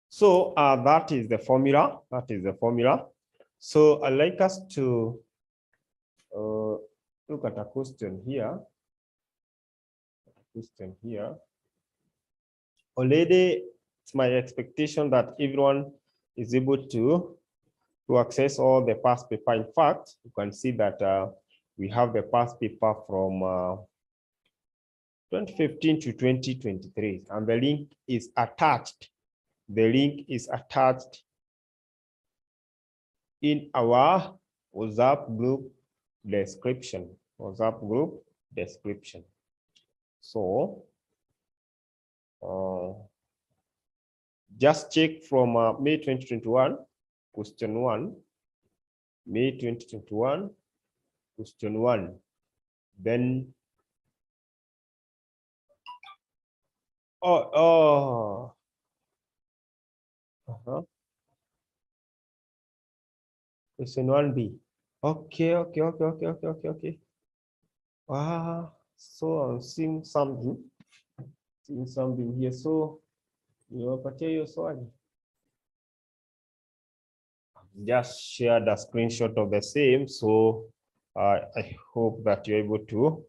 So that is the formula. That is the formula. So I'd like us to look at a question here. Already, it's my expectation that everyone is able to access all the past paper. In fact, you can see that we have the past paper from 2015 to 2023, and the link is attached. The link is attached in our WhatsApp group description. So just check from May 2021, question 1, May 2021, question 1. Then, question 1B. Okay. So I'm seeing something here. So niwapatie hiyo swali. Just share the screenshot of the same. So I hope that you're able to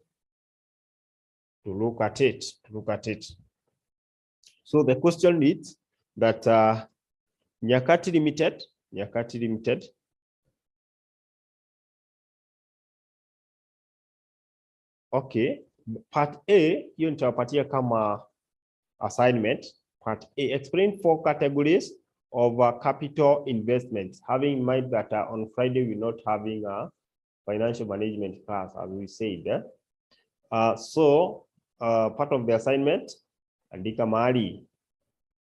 look at it. So the question is that Nyakati Limited. Okay, part A, hiyo nitawapatia kama assignment. Part A, explain 4 categories of capital investments, having in mind that on Friday we're not having a financial management class, as we said. So part of the assignment, andika mahali.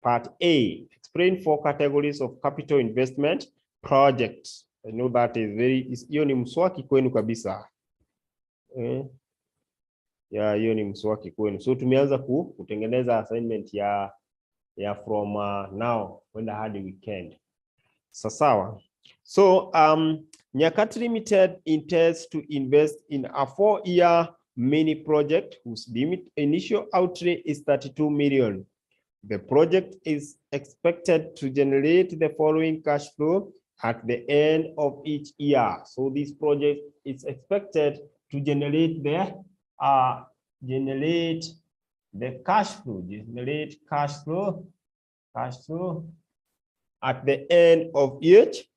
Part A, explain 4 categories of capital investment projects. I know that is hiyo ni mswaki kwenu kabisa. Hiyo ni mswaki kwenu. So tumeanza kutengeneza assignment ya from now kwenda hadi weekend. Sawa. So Nyakati Limited intends to invest in a 4-year mini project whose initial outlay is 32 million. The project is expected to generate the following cash flow at the end of each year. So this project is expected to generate the cash flow at the end of each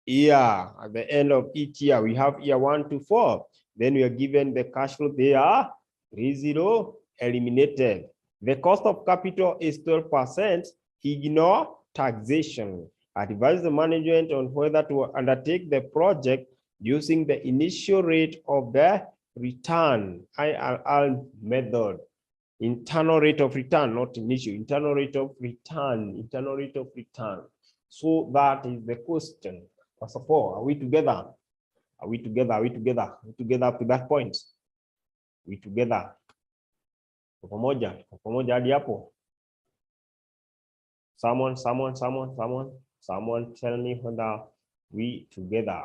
year. At the end of each year, we have year 1 to 4. Then we are given the cash flow. They are 30 eliminated. The cost of capital is 12%. Ignore taxation. Advise the management on whether to undertake the project using the initial rate of the return, IRR method. Internal rate of return, not initial. Internal rate of return. So that is the question. First of all, are we together? Are we together up to that point? We together? Pamoja hadi hapo. Someone tell me whether we together.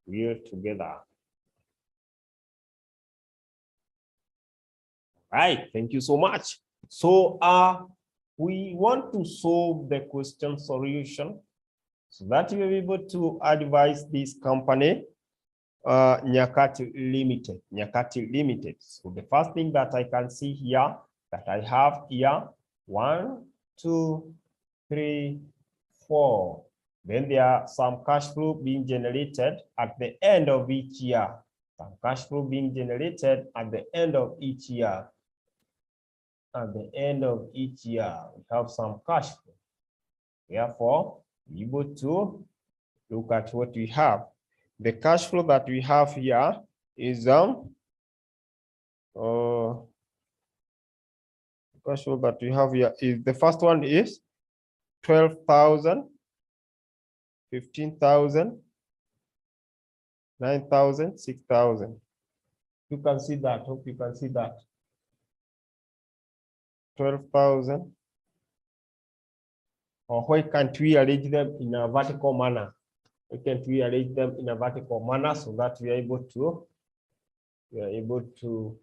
We're together. Right, thank you so much. So we want to solve the question solution so that we are able to advise this company, Nyakati Limited. So the first thing that I can see here, that I have here, 1, 2, 3, 4. Then there are some cash flow being generated at the end of each year. Some cash flow being generated at the end of each year. At the end of each year, we have some cash flow. Therefore, we're able to look at what we have. The cash flow that we have here is cash flow that we have here is, the first one is 12,000, 15,000, 9,000, 6,000. You can see that. Hope you can see that. 12,000. Or why can't we arrange them in a vertical manner? Why can't we arrange them in a vertical manner so that we are able to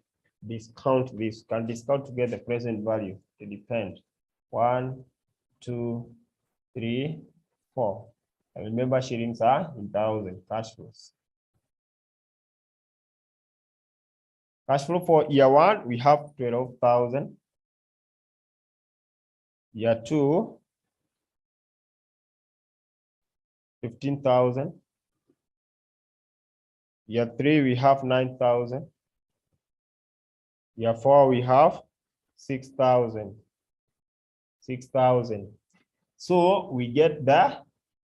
discount this? Can discount to get the present value. It depends. 1, 2, 3, 4. And remember, shillings are in thousand cash flows. Cash flow for year 1, we have 12,000. Year 2, 15,000. Year 3, we have 9,000. Year 4, we have 6,000. 6,000. So we get the,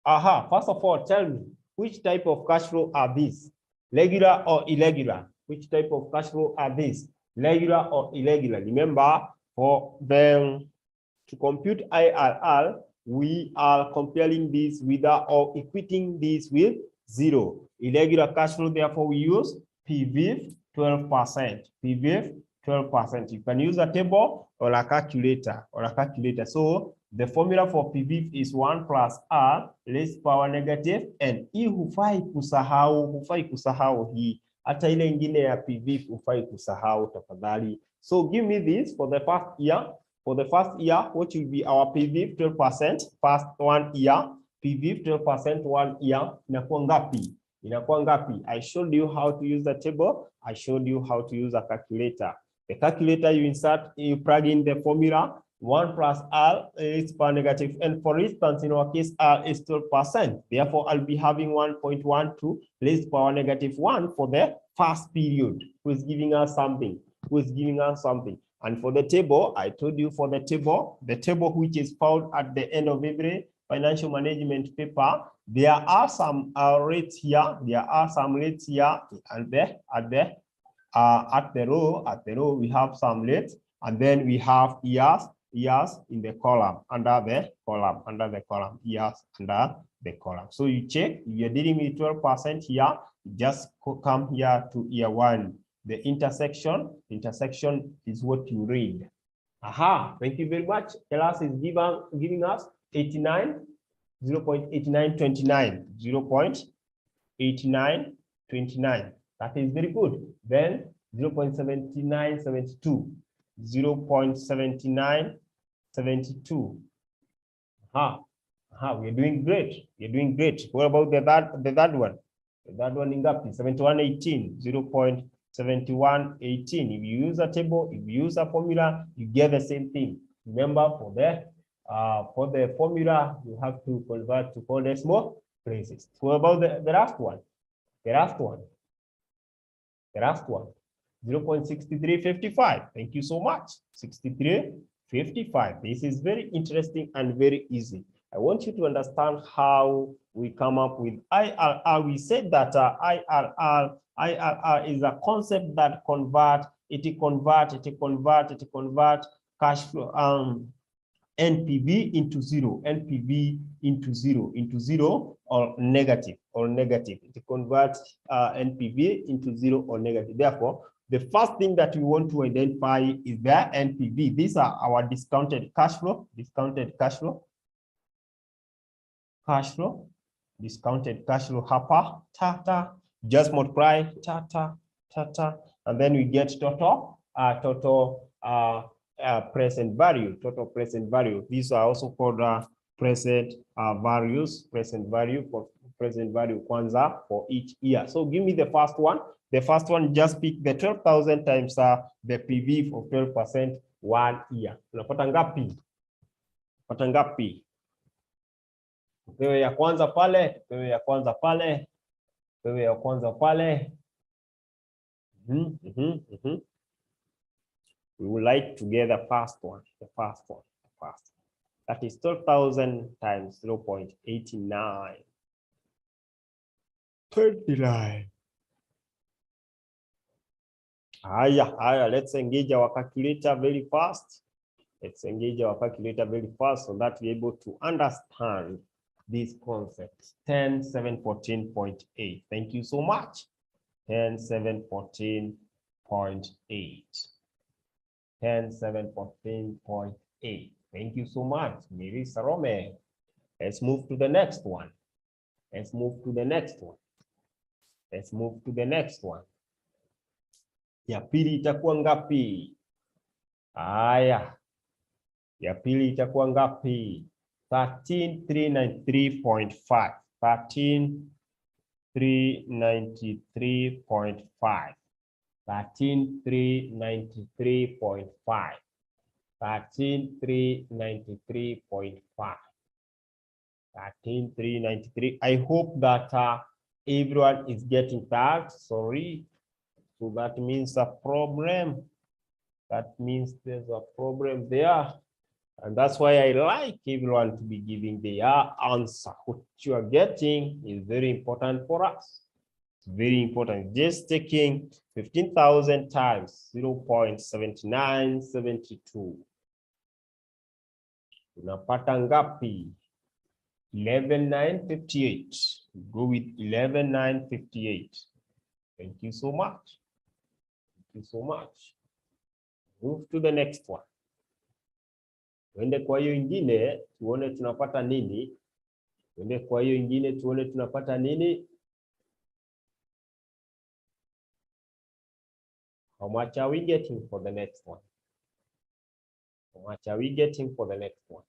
first of all, tell me, which type of cash flow are these? Regular or irregular? Which type of cash flow are these? Regular or irregular? Remember, for them to compute IRR, we are comparing this with or equating this with 0. Irregular cash flow, therefore, we use PV 12%. PV 12%. You can use a table or a calculator So the formula for PV is 1 plus R raised power negative N. Hii hufai kusahau hii. Hata ile ingine ya PV hufai kusahau tafadhali. So give me this for the first year. For the first year, what will be our PV 12%? First 1 year, PV 12% 1 year. Inakuwa ngapi? Inakuwa ngapi? I showed you how to use the table. I showed you how to use a calculator. The calculator, you insert, you plug in the formula, 1 plus R is power negative. And for instance, in our case, R is 12%. Therefore, I'll be having 1.12 raised power negative 1 for the first period, who is giving us something, And for the table, I told you for the table which is found at the end of every financial management paper, there are some rates here. There are some rates here, and at the row we have some rates, and then we have years in the column, under the column, years under the column. So you check, if you're dealing with 12% here, just come here to year 1. The intersection is what you read. Thank you very much. Class is giving us 89, 0.8929, 0.8929. That is very good. Then 0.7972, 0.7972. We're doing great. What about the third one? The third one in GAPI, 7118, 0.7118. If you use a table, if you use a formula, you get the same thing. Remember, for the formula, you have to convert to whole decimal places. What about the last one? The last one, 0.6355. Thank you so much. 6355. This is very interesting and very easy. I want you to understand how we come up with IRR. We said that IRR is a concept that convert cash flow NPV into zero, or negative. It converts NPV into 0 or negative. Therefore, the first thing that we want to identify is the NPV. These are our discounted cash flow. Discounted cash flow hapa, just multiply, and then we get total present value, These are also called present values, present value kwanza for each year. So give me the first one. The first one, just pick the 12,000 times the PV of 12% 1 year. Unapata ngapi? Pewe ya kwanza pale. We would like to get the first one. That is 12,000 times 0.89. 29. Let's engage our calculator very fast. So that we're able to understand these concepts. 10, 7, 14.8. Thank you so much. 10, 7, 14.8. 10, 7, 14.8. Thank you so much, Miri Sarome. Let's move to the next one. Ya pili itakuwa ngapi? Ya pili itakuwa ngapi? 13,393.5. 13,393.5. 13,393.5. 13,393.5. 13,393. I hope that everyone is getting that. Sorry. So that means a problem. That means there's a problem there. And that's why I like everyone to be giving their answer. What you are getting is very important for us. It's very important. Just taking 15,000 times 0.7972. Unapata ngapi? 11,958. Go with 11,958. Thank you so much. Thank you so much. Move to the next one. Tuende kwa hiyo ingine tuone tunapata nini. Tuende kwa hiyo ingine tuone tunapata nini. How much are we getting for the next one? How much are we getting for the next one?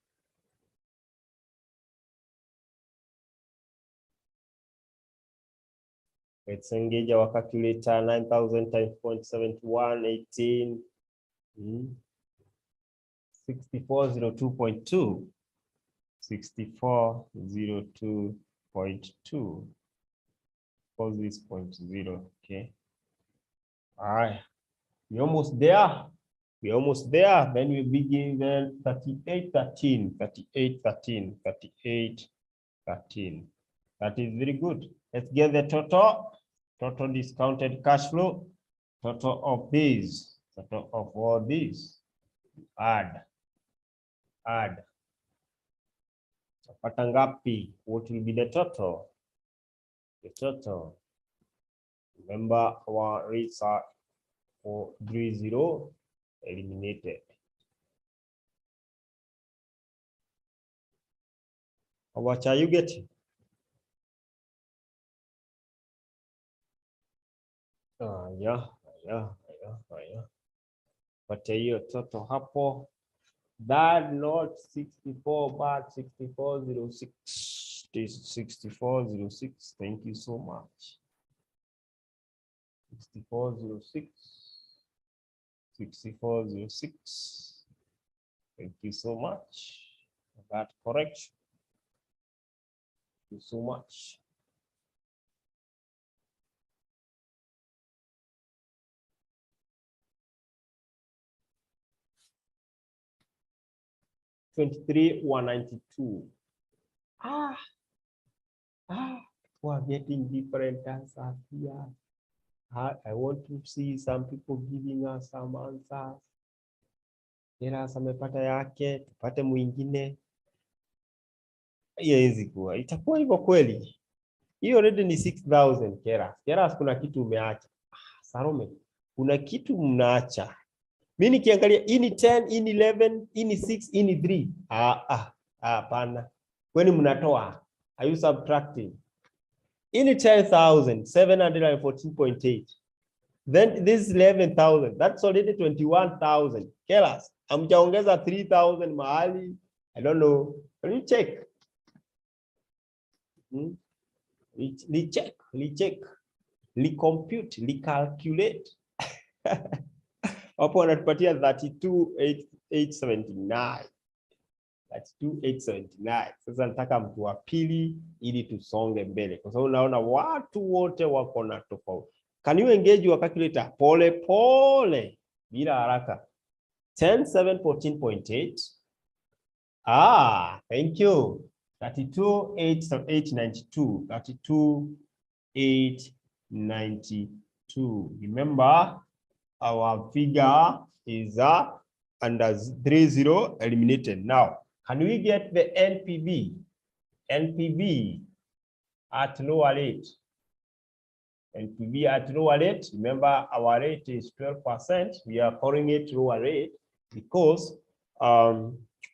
Let's engage our calculator. 9,000 times 0.71, 18. 6402.2. 6402.2. Cause this 0.0. Okay. All right. We're almost there. We're almost there. Then we begin then 3813. 3813. 3813. That is very good. Let's get the total. Total discounted cash flow. Total of these. Total of all these. Add. Pata ngapi? What will be the total? The total. Remember our rates are 430 eliminated. How much are you getting? Yeah. But hiyo total hapo. That not 64, but 6406. This 6406. Thank you so much. 6406. 6406. Thank you so much for that correction. Thank you so much. $23,192. We're getting different answers here. I want to see some people giving us some answers. Keras amepata yake, tupate mwingine. Hizi kuwa itakuwa hivyo kweli. Hiyo already ni 6,000 Keras. Keras kuna kitu umeacha. Salome, kuna kitu mnaacha. Mimi nikiangalia hii ni 10, hii ni 11, hii ni 6, hii ni 3. Hapana. Kwani mnatoa? Are you subtracting? Hii ni 10,714.8. Then this is 11,000. That's already 21,000. Keras, amjaongeza 3,000 mahali. I don't know. Can you check? Check. Compute, calculate. Hapo wanatupatia 32,879. 32,879. Sasa nataka mtu wa pili ili tusonge mbele. Kwa sababu unaona watu wote wako na tofauti. Can you engage your calculator? Pole. Bila haraka. 10,714.8. Thank you. 32,892. 32,892. Remember, our figure is under 30 eliminated. Now, can we get the NPV? NPV at lower rate. NPV at lower rate. Remember, our rate is 12%. We are calling it lower rate because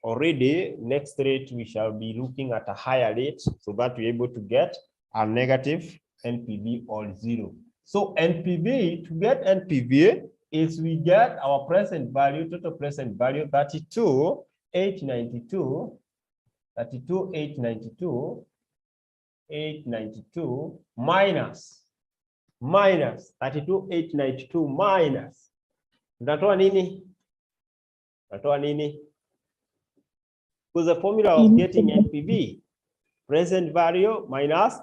already next rate we shall be looking at a higher rate so that we're able to get a negative NPV or 0. So NPV, to get NPV, is we get our present value, total present value, 32,892. 32,892 minus 32,892 minus. Utatoa nini? Utatoa nini? Because the formula of getting NPV, present value minus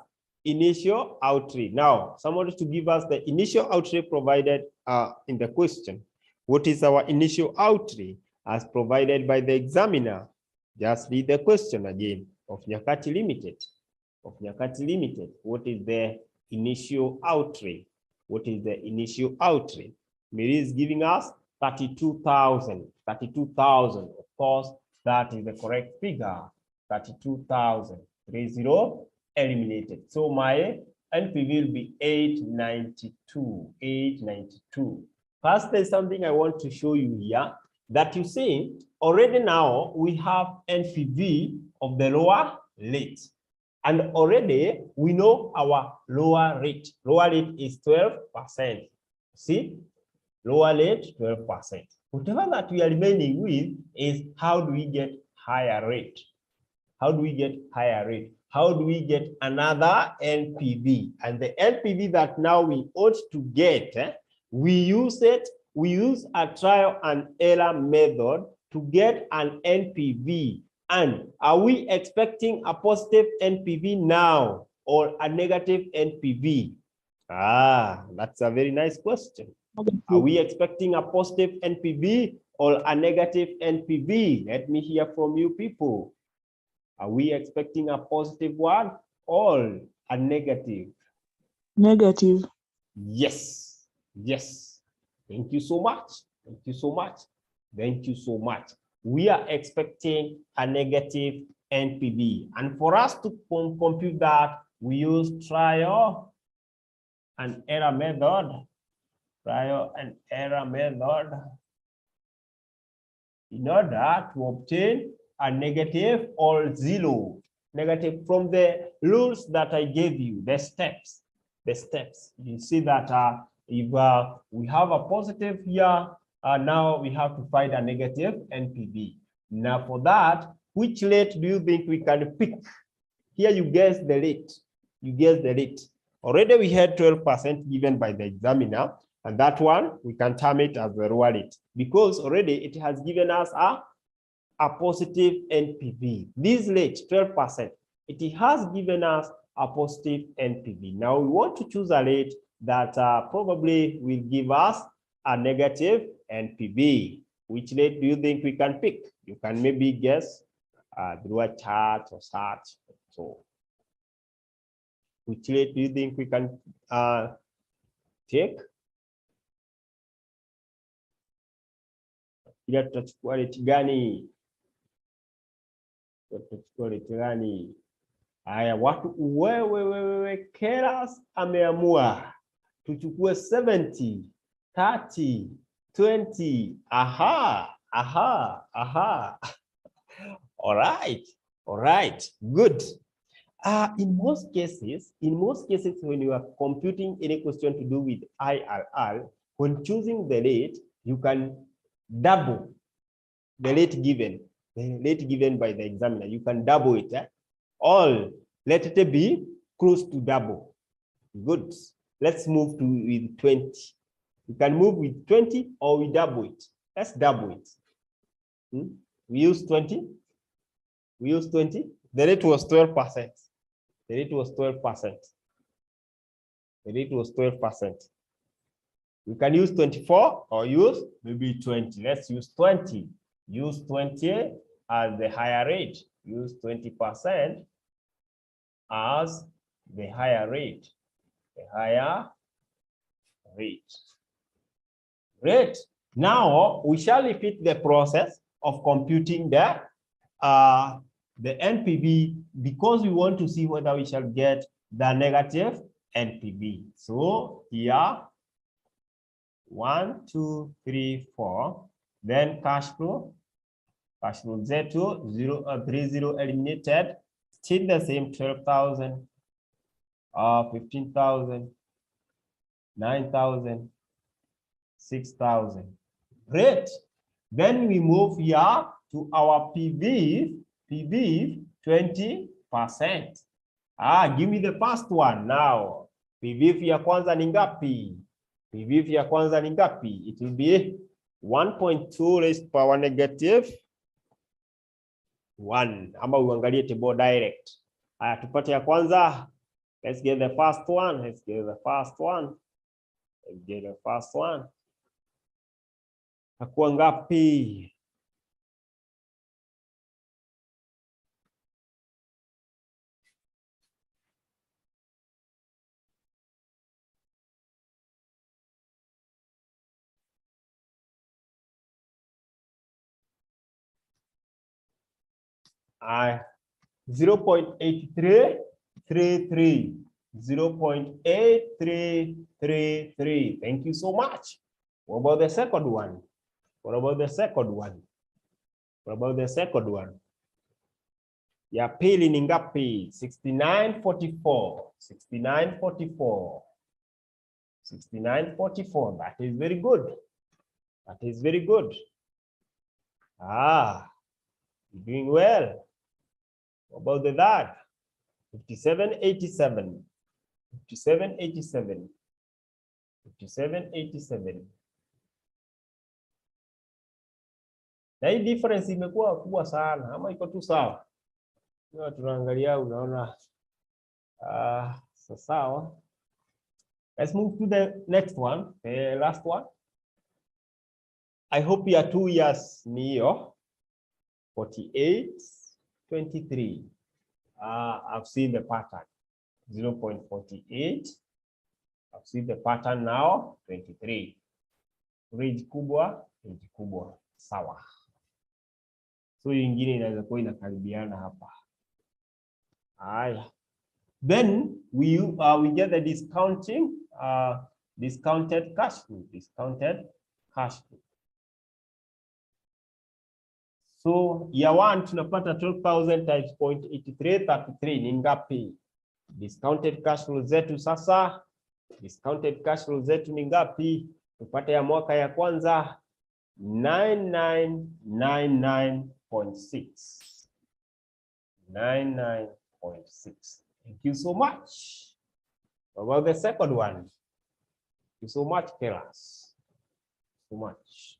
initial outlay. Now, somebody to give us the initial outlay provided in the question. What is our initial outlay as provided by the examiner? Just read the question again. Of Nyakati Limited. Of Nyakati Limited. What is the initial outlay? What is the initial outlay? Mary is giving us 32,000. 32,000. Of course, that is the correct figure. 32,000. 30 eliminated. So my NPV will be 892. 892. First, there's something I want to show you here that you see already now we have NPV of the lower rate. And already we know our lower rate. Lower rate is 12%. See? Lower rate, 12%. Whatever that we are remaining with is how do we get higher rate? How do we get higher rate? How do we get another NPV? And the NPV that now we ought to get, we use a trial and error method to get an NPV. And are we expecting a positive NPV now or a negative NPV? That's a very nice question. Are we expecting a positive NPV or a negative NPV? Let me hear from you people. Are we expecting a positive one or a negative? Negative. Yes. Yes. Thank you so much. Thank you so much. Thank you so much. We are expecting a negative NPV. And for us to compute that, we use trial and error method. Trial and error method in order to obtain a negative or zero. Negative from the rules that I gave you, the steps. You see that if we have a positive here, now we have to find a negative NPV. Now for that, which rate do you think we can pick? Here you guess the rate. You guess the rate. Already we had 12% given by the examiner, and that one we can term it as the lower rate because already it has given us a positive NPV. This rate, 12%, it has given us a positive NPV. Now we want to choose a rate that probably will give us a negative NPV. Which rate do you think we can pick? You can maybe guess through a chart or such. So, which rate do you think we can take? Ila tutachukua rate gani? Haya, watu wewe Keras ameamua tuchukue 70, 30, 20. Aha. All right, good. In most cases, when you are computing any question to do with IRR, when choosing the rate, you can double the rate given. The rate given by the examiner, you can double it. All let it be close to double. Good. Let's move to with 20. You can move with 20 or we double it. Let's double it. We use 20. We use 20. The rate was 12%. The rate was 12%. The rate was 12%. You can use 24 or use maybe 20. Let's use 20. Use 20 as the higher rate. Use 20% as the higher rate. The higher rate. Great. Now we shall repeat the process of computing the NPV because we want to see whether we shall get the negative NPV. So here 1, 2, 3, 4. Then cash flow Z2 0 30 eliminated. Still the same 12,000, 15,000, 9,000, 6,000. Great. Then we move here to our PV 20%. Give me the first one now. PV ya kwanza ni ngapi? PV ya kwanza ni ngapi? It will be 1.2 raised to power negative 1. Ama uangalie table direct. Tupate ya kwanza. Let's get the first one. Let's get the first one. Let's get the first one. Hakuwa ngapi? I 0.8333. 0.8333. Thank you so much. What about the second one? What about the second one? What about the second one? Ya pili ni ngapi? 69.44. 69.44. 69.44. That is very good. That is very good. You're doing well. What about the third? 57.87. 57.87. 57.87. Na hii difference imekuwa kubwa sana ama iko tu sawa? Tunaangalia unaona sawa. Let's move to the next one, the last one. I hope ya 2 years ni hiyo. 48.23. I've seen the pattern. 0.48. I've seen the pattern now. 23. Range kubwa, range kubwa. Sawa. So nyingine inaweza kuwa inakaribiana hapa. Then we get the discounted cash flow. Discounted cash flow. So year 1 tunapata 12,000 times 0.8333 ni ngapi? Discounted cash flow zetu sasa. Discounted cash flow zetu ni ngapi? Tupate ya mwaka ya kwanza 9999.6. 99.6. Thank you so much. What about the second one? Thank you so much, Keras. So much.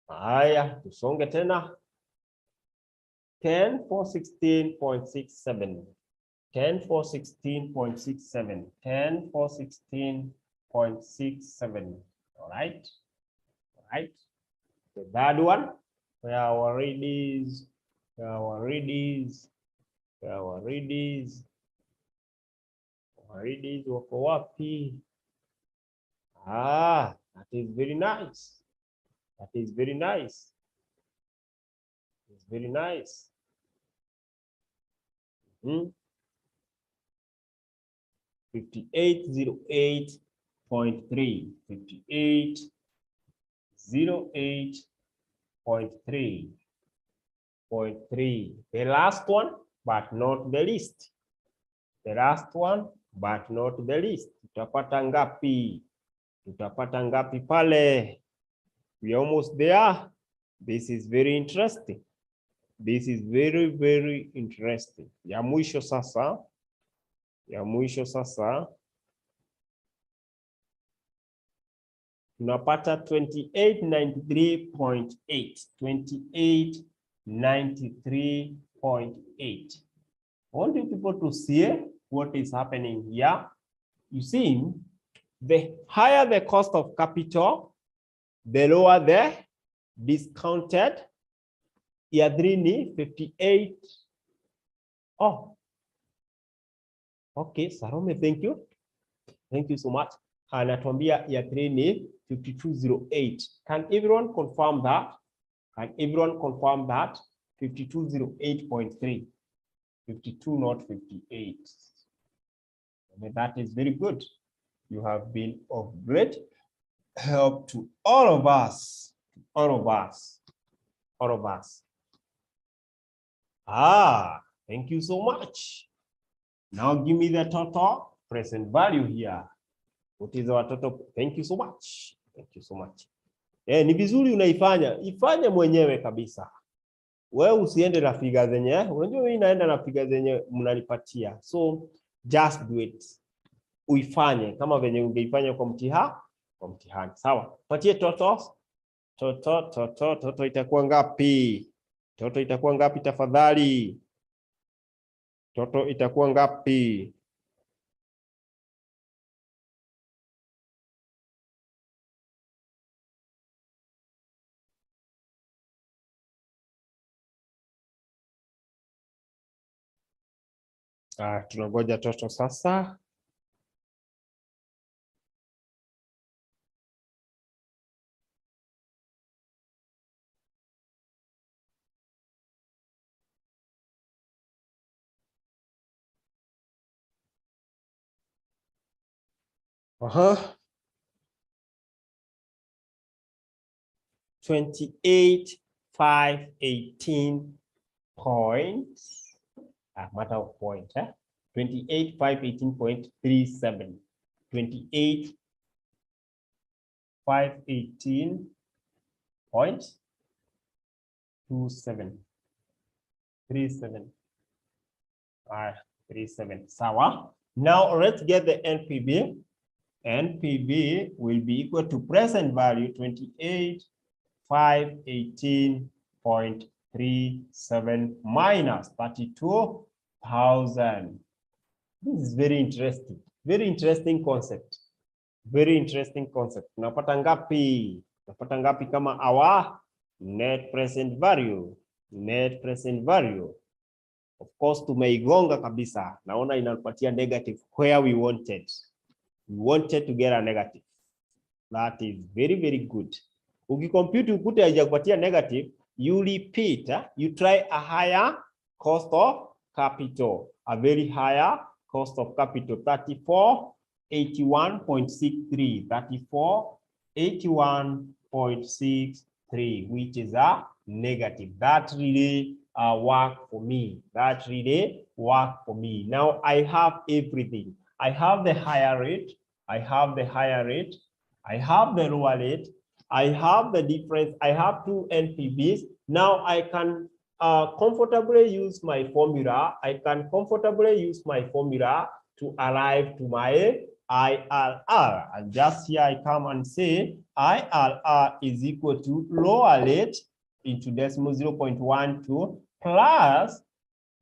Haya, tusonge tena. 10,416.67. 10,416.67. 10,416.67. All right. All right. The third one, where our readies, our readies wako wapi? That is very nice. That is very nice. It's very nice. 5808.3. 5808.3. The last one, but not the least. The last one, but not the least. Tutapata ngapi? Tutapata ngapi pale? We are almost there. This is very interesting. This is very, very interesting. Ya mwisho sasa. Ya mwisho sasa. Tunapata 2893.8. 2893.8. I want you people to see what is happening here. You see, the higher the cost of capital, the lower the discounted. Year 3 ni 58. Oh, okay, Salome, thank you. Thank you so much. Anatuambia year 3 ni 5208. Can everyone confirm that? Can everyone confirm that? 5208.3. 52, not 58. I mean, that is very good. You have been of great help to all of us. All of us. All of us. Thank you so much. Now give me the total present value here. What is our total? Thank you so much. Thank you so much. Ni vizuri unaifanya. Ifanye mwenyewe kabisa. wewe usiende na figa zenye, unajua mimi naenda na figa zenye mnanipatia. So just do it. Uifanye kama venye ungeifanya kwa mtihani. Sawa? Patie totals. Toto itakuwa ngapi? Toto itakuwa ngapi tafadhali? Toto itakuwa ngapi? Tunangoja toto sasa. Aha. 28,518 points. Matter of point, 28,518.37. 28,518.27. 37. 37. Sawa. Now let's get the NPV. NPV will be equal to present value 28,518.37 minus 32,000. This is very interesting. Very interesting concept. Very interesting concept. Unapata ngapi? Unapata ngapi kama our net present value? Net present value. Of course, tumeigonga kabisa. Naona inatupatia negative where we wanted. We wanted to get a negative. That is very, very good. Ukicompute ukute haijakupatia negative, you repeat, you try a higher cost of capital, a very higher cost of capital, 3481.63, 3481.63, which is a negative. That really work for me. That really work for me. Now I have everything. I have the higher rate. I have the higher rate. I have the lower rate. I have the difference. I have two NPVs. Now I can comfortably use my formula. I can comfortably use my formula to arrive to my IRR. And just here I come and say IRR is equal to lower rate into decimal 0.12 plus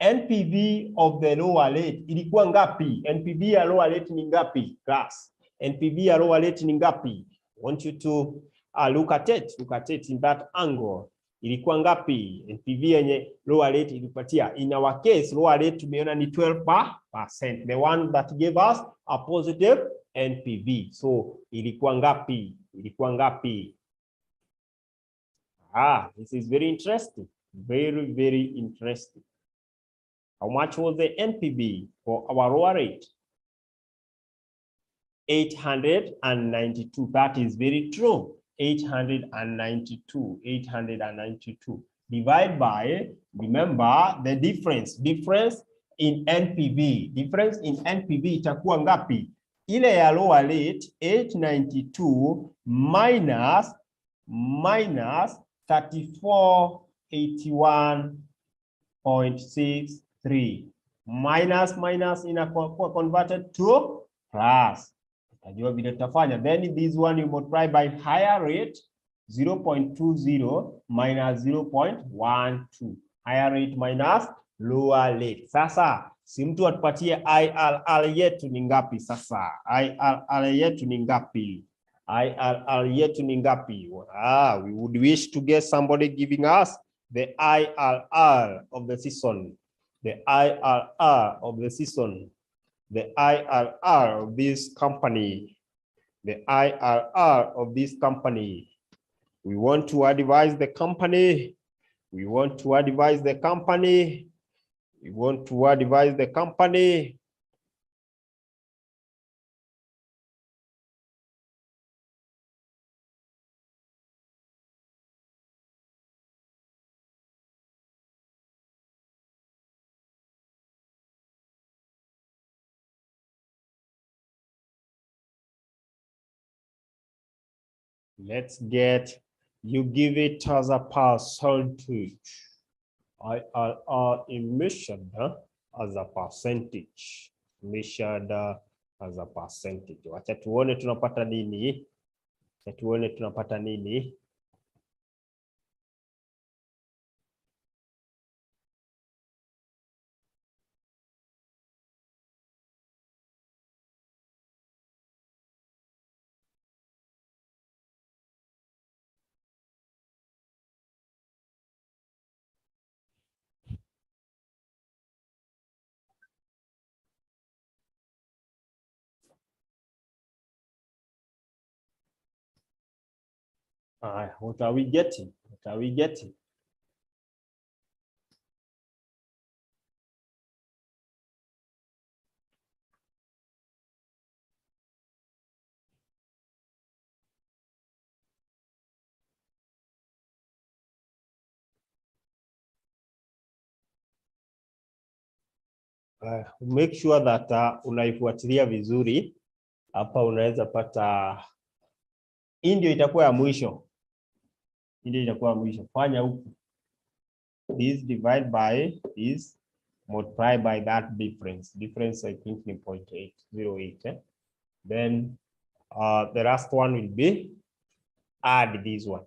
NPV of the lower rate. Ilikuwa ngapi? NPV ya lower rate ni ngapi? Class. NPV ya lower rate ni ngapi? I want you to look at it in that angle. Ilikuwa ngapi? NPV yenye lower rate ilipatia. In our case, lower rate tumeona ni 12%. The one that gave us a positive NPV. So ilikuwa ngapi? Ilikuwa ngapi? This is very interesting. Very, very interesting. How much was the NPV for our lower rate? 892. That is very true. 892. 892. Divide by, remember the difference. Difference in NPV. Difference in NPV itakuwa ngapi? Ile ya lower rate 892 minus 3481.63. Minus inakuwa converted to plus. Utajua vile tutafanya. Then this one you multiply by higher rate 0.20 minus 0.12. Higher rate minus lower rate. Sasa si mtu atupatie IRR yetu ni ngapi sasa? IRR yetu ni ngapi? IRR yetu ni ngapi? We would wish to get somebody giving us the IRR of the season. The IRR of the season. The IRR of this company. The IRR of this company. We want to advise the company. We want to advise the company. We want to advise the company. Let's get, you give it as a percentage. IRR is measured as a percentage. Measured as a percentage. Wacha tuone tunapata nini. Wacha tuone tunapata nini. What are we getting? What are we getting? Make sure that unaifuatilia vizuri. Hapa unaweza pata hii ndio itakuwa ya mwisho. Hii ndio itakuwa ya mwisho. Fanya huku. This divide by this, multiply by that difference. Difference I think ni 0.808. Then the last one will be add this one.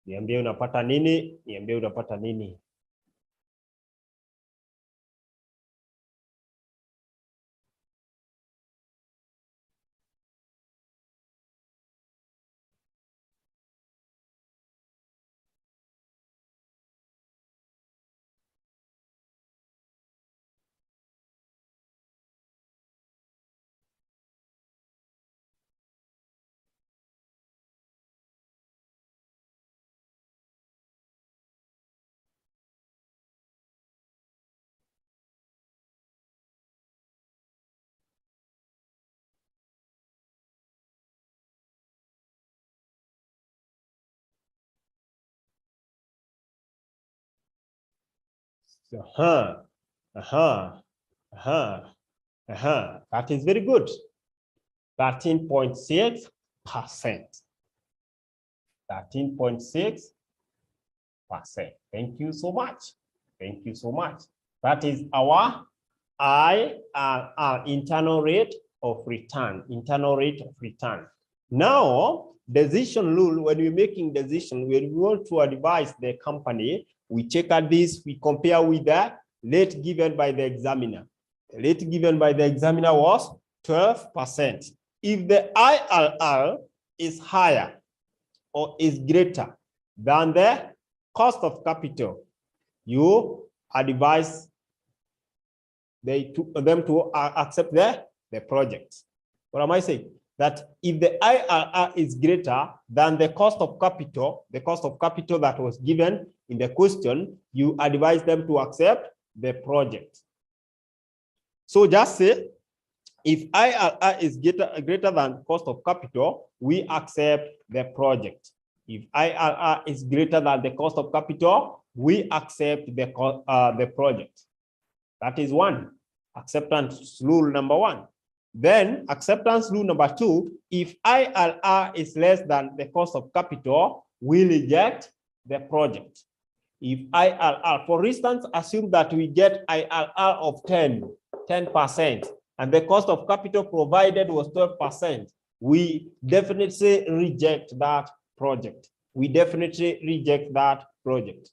Niambie unapata nini? Niambie unapata nini? That is very good. 13.6%. 13.6%. Thank you so much. Thank you so much. That is our internal rate of return. Internal rate of return. Now, decision rule, when we're making decision, when we want to advise the company, we check at this, we compare with the rate given by the examiner. The rate given by the examiner was 12%. If the IRR is higher or is greater than the cost of capital, you advise them to accept the project. What am I saying? That if the IRR is greater than the cost of capital that was given in the question, you advise them to accept the project. So just say, if IRR is greater than cost of capital, we accept the project. If IRR is greater than the cost of capital, we accept the project. That is one, acceptance rule number one. Then acceptance rule number two, if IRR is less than the cost of capital, we reject the project. If IRR, for instance, assume that we get IRR of 10%, and the cost of capital provided was 12%, we definitely reject that project. We definitely reject that project.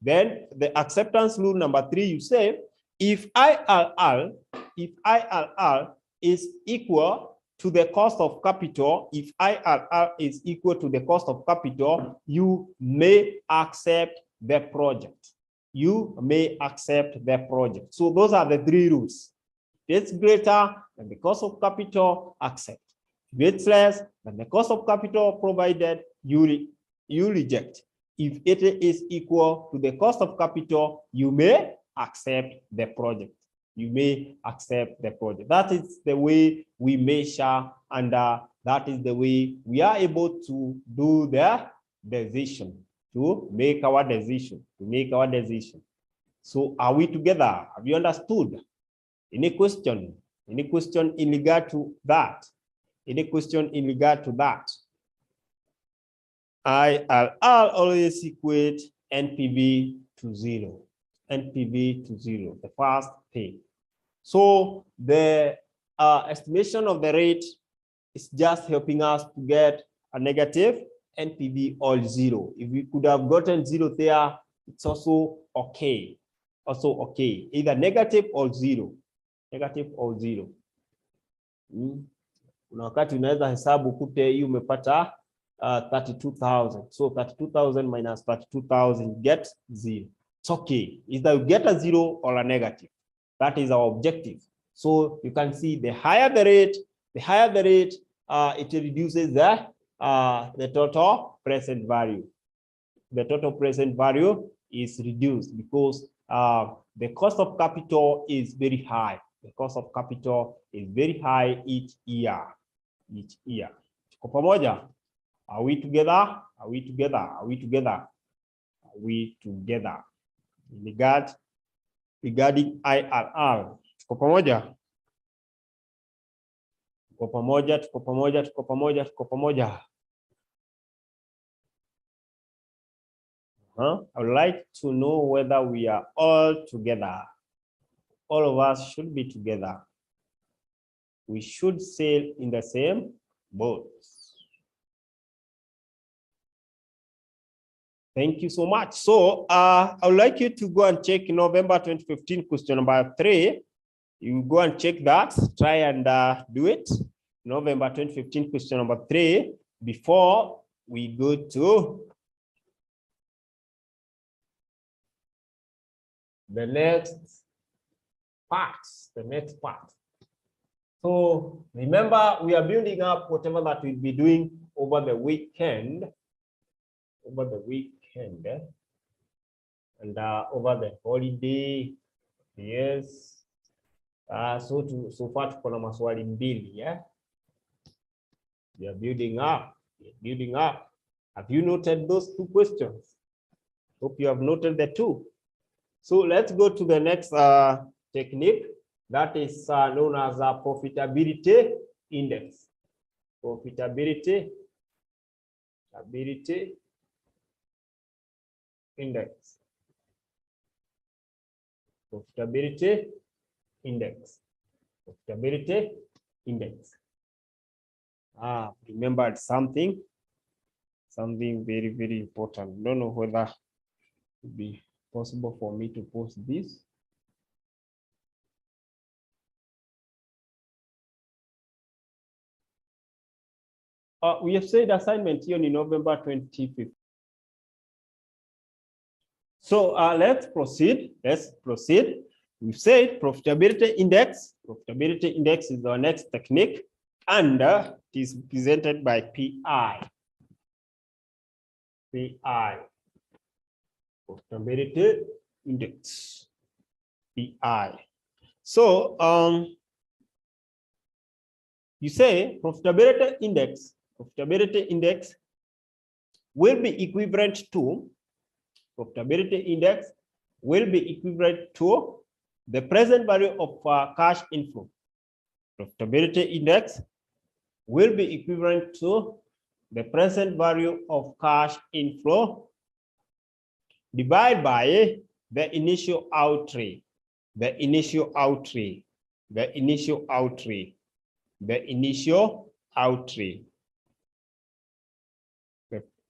Then the acceptance rule number three, you say, if IRR is equal to the cost of capital, if IRR is equal to the cost of capital, you may accept the project. You may accept the project. So those are the three rules. If it's greater than the cost of capital, accept. If it's less than the cost of capital provided, you reject. If it is equal to the cost of capital, you may accept the project. You may accept the project. That is the way we measure, and that is the way we are able to do the decision, to make our decision, So are we together? Have you understood? Any question? Any question in regard to that? Any question in regard to that? IRR always equate NPV to 0, NPV to 0, the first thing. So the estimation of the rate is just helping us to get a negative NPV or 0. If we could have gotten 0 there, it's also okay. Also okay, either negative or 0. Negative or 0. Kuna wakati unaweza hesabu kute hii umepata 32,000. So 32,000 minus 32,000 get 0. It's okay. Either you get a 0 or a negative. That is our objective. So you can see the higher the rate, it reduces the total present value. The total present value is reduced because the cost of capital is very high. The cost of capital is very high each year. Each year. Tuko pamoja? Are we together? Are we together? Are we together? Are we together? Regarding IRR. Tuko pamoja? Tuko pamoja, tuko pamoja, tuko pamoja, tuko pamoja. I would like to know whether we are all together. All of us should be together. We should sail in the same boat. Thank you so much. So I would like you to go and check November 2015 question number 3. You go and check that, try and do it. November 2015 question number 3 before we go to the next part. So remember, we are building up whatever that we'll be doing over the weekend. And over the holiday. Yes. So far tuko na maswali mbili, yeah. We are building up. Have you noted those 2 questions? Hope you have noted the 2. So let's go to the next technique that is known as a profitability index. Profitability index. Profitability index. Profitability index. Remembered something very, very important. Don't know whether it would be possible for me to post this. We have said assignment here in November 2015. So let's proceed. We've said profitability index. Profitability index is our next technique, and it is presented by PI. Profitability index. PI. So you say profitability index will be equivalent to the present value of cash inflow. Profitability index will be equivalent to the present value of cash inflow divided by the initial outlay.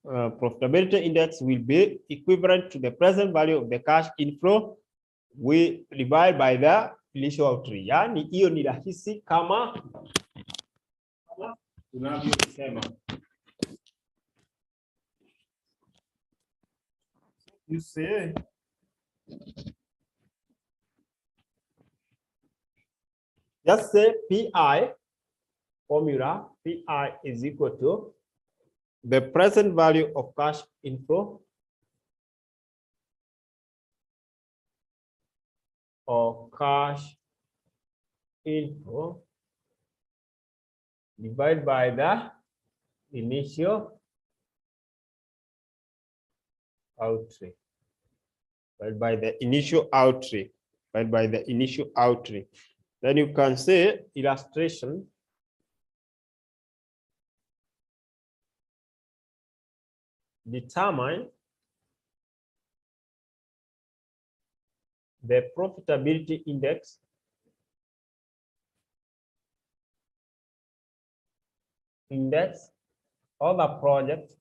Profitability index will be equivalent to the present value of the cash inflow we divide by the initial outlay. Yani hiyo ni rahisi kama tunavyosema. You say just say PI formula. PI is equal to the present value of cash inflow or cash inflow divided by the initial outlay. By the initial outlay. Then you can say illustration. Determine the profitability index of the project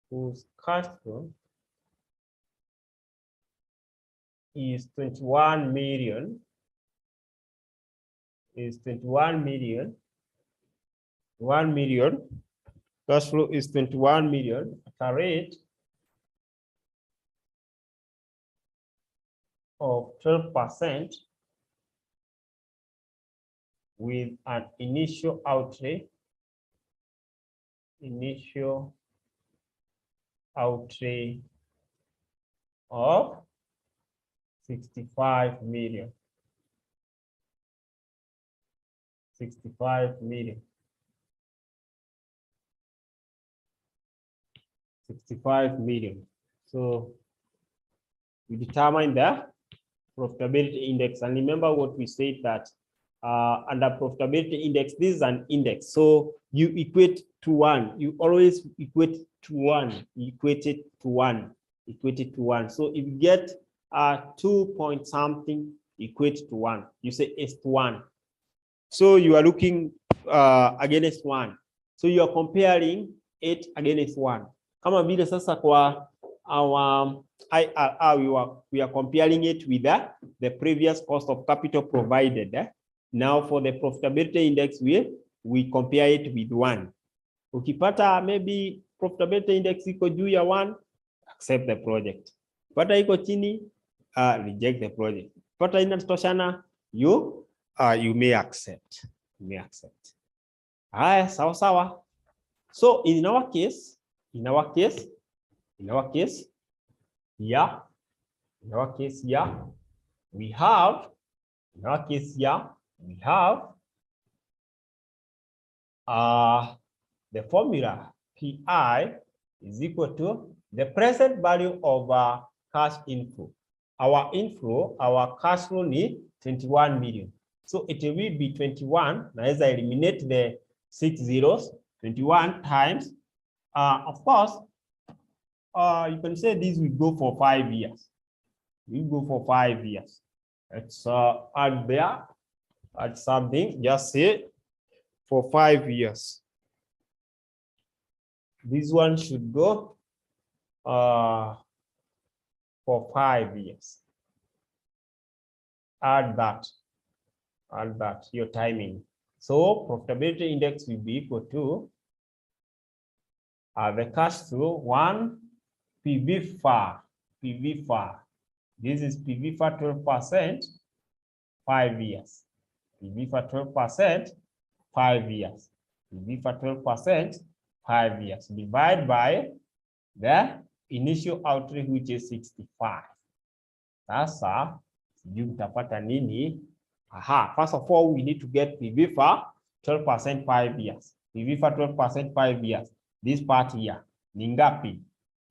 whose cash flow is 21 million, cash flow is 21 million at a rate of 12% with an initial outlay of 65 million. 65 million. 65 million. So we determine the profitability index, and remember what we said, that under profitability index, this is an index, so you equate to 1. You always equate to 1. You equate it to 1. Equate it to 1. So if you get 2 point something, equate to 1. You say it's to 1. So you are looking against 1. So you are comparing it against 1. Kama vile sasa kwa our IRR, we are comparing it with the previous cost of capital provided. Now for the profitability index, we compare it with 1. Ukipata maybe profitability index iko juu ya 1, accept the project. Pata iko chini, reject the project. Pata inatoshana, you may accept. Haya, sawa sawa. So in our case, we have the formula PI is equal to the present value of cash inflow. Our cash flow need 21 million. So it will be 21. Now as I eliminate the 6 zeros, 21 times, of course, you can say this will go for 5 years. Let's add there, add something, just say for 5 years. This one should go for 5 years. Add that, your timing. So profitability index will be equal to the cash flow 1 PV FAR. This is PV FAR 12%, 5 years. PV FAR 12%, 5 years. PV FAR 12%, 5 years. Divide by the initial outlay, which is 65. Sasa sijui mtapata nini? First of all, we need to get PV FAR 12% 5 years. PV FAR 12% 5 years. This part here, ni ngapi?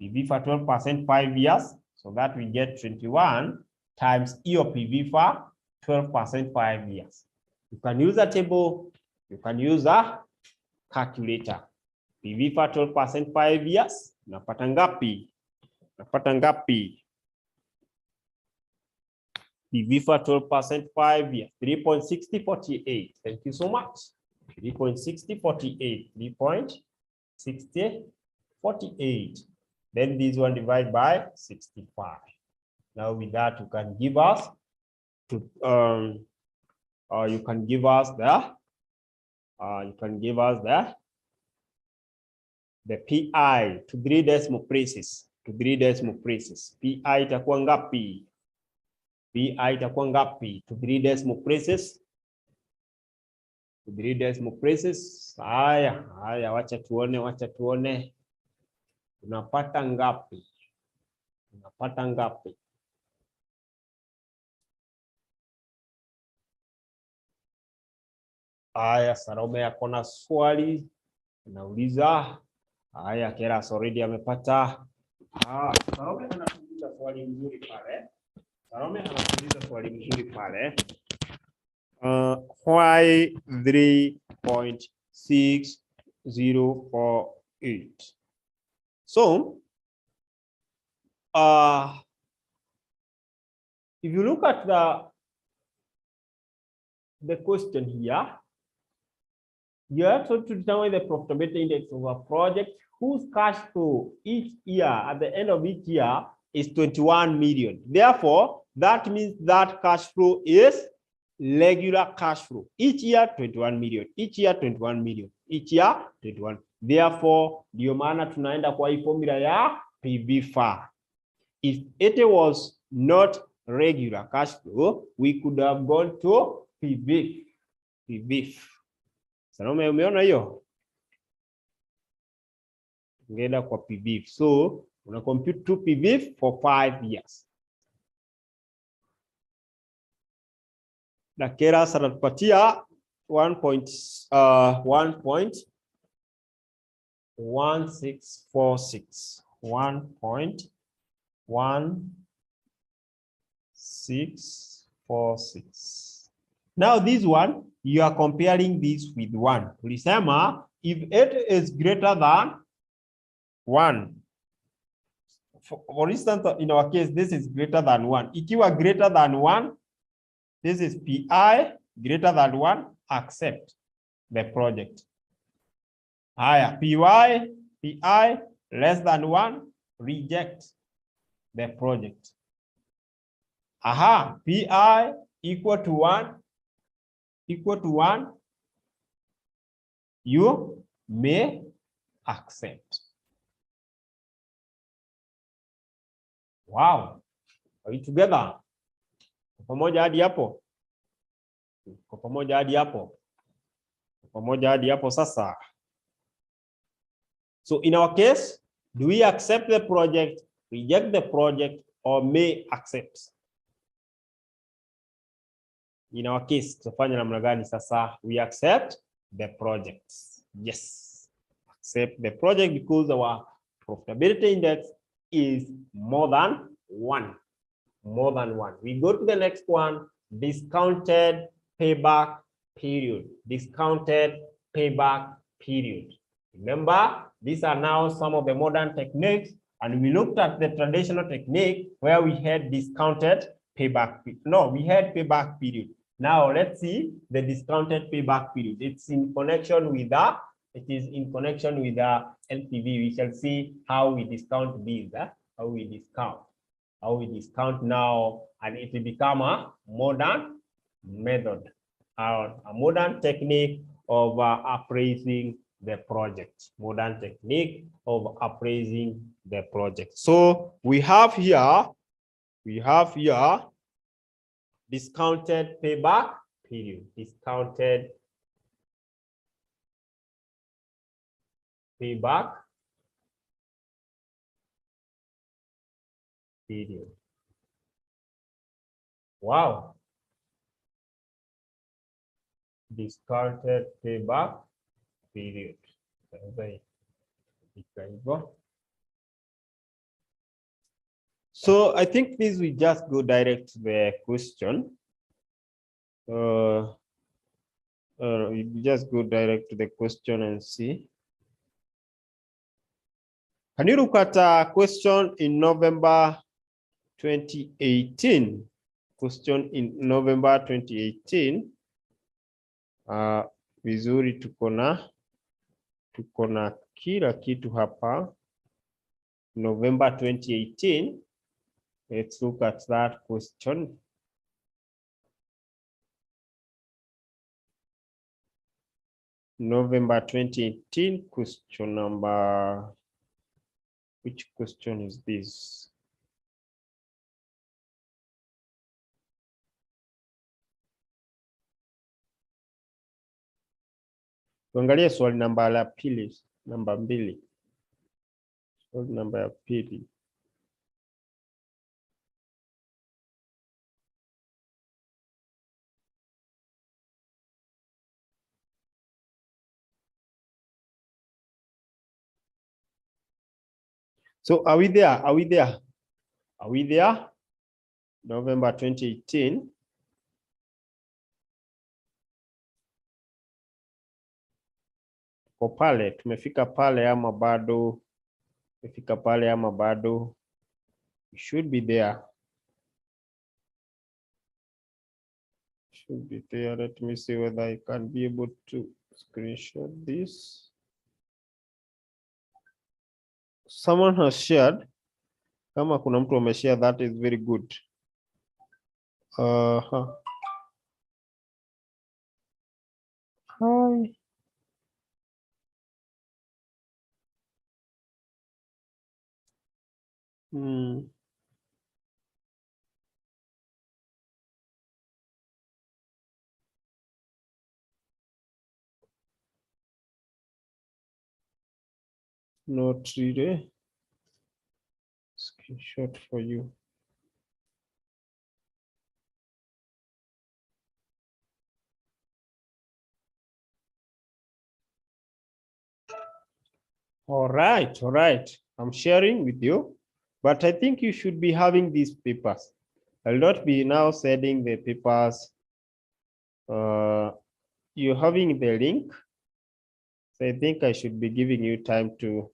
PV FAR 12% 5 years, so that we get 21 times your PV FAR 12% 5 years. You can use a table, you can use a calculator. PV FAR 12% 5 years, napata ngapi? PV FAR 12% 5 years, 3.6048. Thank you so much. 3.6048. 3.6048. Then this one divided by 65. Now with that, you can give us the PI to 3 decimal places. PI itakuwa ngapi? To 3 decimal places. Haya, wacha tuone. Unapata ngapi? Haya, Salome yako na swali. Nauliza. Haya, Keras already amepata. Salome anatuuliza swali mzuri pale. Why 3.6048? So, if you look at the question here, you have to determine the profitability index of a project whose cash flow each year at the end of each year is 21 million. Therefore, that means that cash flow is regular cash flow. Each year 21 million, each year 21 million, each year 21. Therefore, ndio maana tunaenda kwa hii formula ya PV-FAR. If it was not regular cash flow, we could have gone to PV. Salome, umeona hiyo? Ngenda kwa PV. So, una compute 2 PV for 5 years. Na kera sana tupatia 1.1646. 1.1646. Now this one, you are comparing this with 1. Tulisema, if it is greater than 1, for instance, in our case, this is greater than 1. Ikiwa greater than 1, this is PI greater than 1, accept the project. Higher, PI less than 1, reject the project. PI equal to 1, you may accept. Wow. Are you together? Pamoja hadi hapo. Pamoja hadi hapo. Pamoja hadi hapo sasa. So in our case, do we accept the project, reject the project, or may accept? In our case, tufanye namna gani sasa? We accept the project. Yes. Accept the project because our profitability index is more than 1. More than 1. We go to the next one, discounted payback period. Discounted payback period. Remember, these are now some of the modern techniques, and we looked at the traditional technique where we had discounted payback. No, we had payback period. Now let's see the discounted payback period. It's in connection with the LTV. We shall see how we discount these. How we discount now, and it will become a modern method, a modern technique of appraising the project. Modern technique of appraising the project. So we have here discounted payback period. Discounted payback period. Wow. Discounted payback period. So I think this we just go direct to the question. We just go direct to the question and see. Can you look at a question in November 2018? Question in November 2018. Vizuri tuko na kila kitu hapa. November 2018. Let's look at that question. November 2018, question number, which question is this? Tuangalie swali namba la pili, namba 2. Swali namba ya pili. So are we there? Are we there? Are we there? November 2018. Kwa pale, tumefika pale ama bado? Ifika pale ama bado? You should be there. Should be there. Let me see whether I can be able to screenshot this. Someone has shared. Kama kuna mtu ameshare, that is very good. Hi. Not really. Screenshot for you. All right. I'm sharing with you, but I think you should be having these papers. I'll not be now sending the papers. You're having the link. So I think I should be giving you time to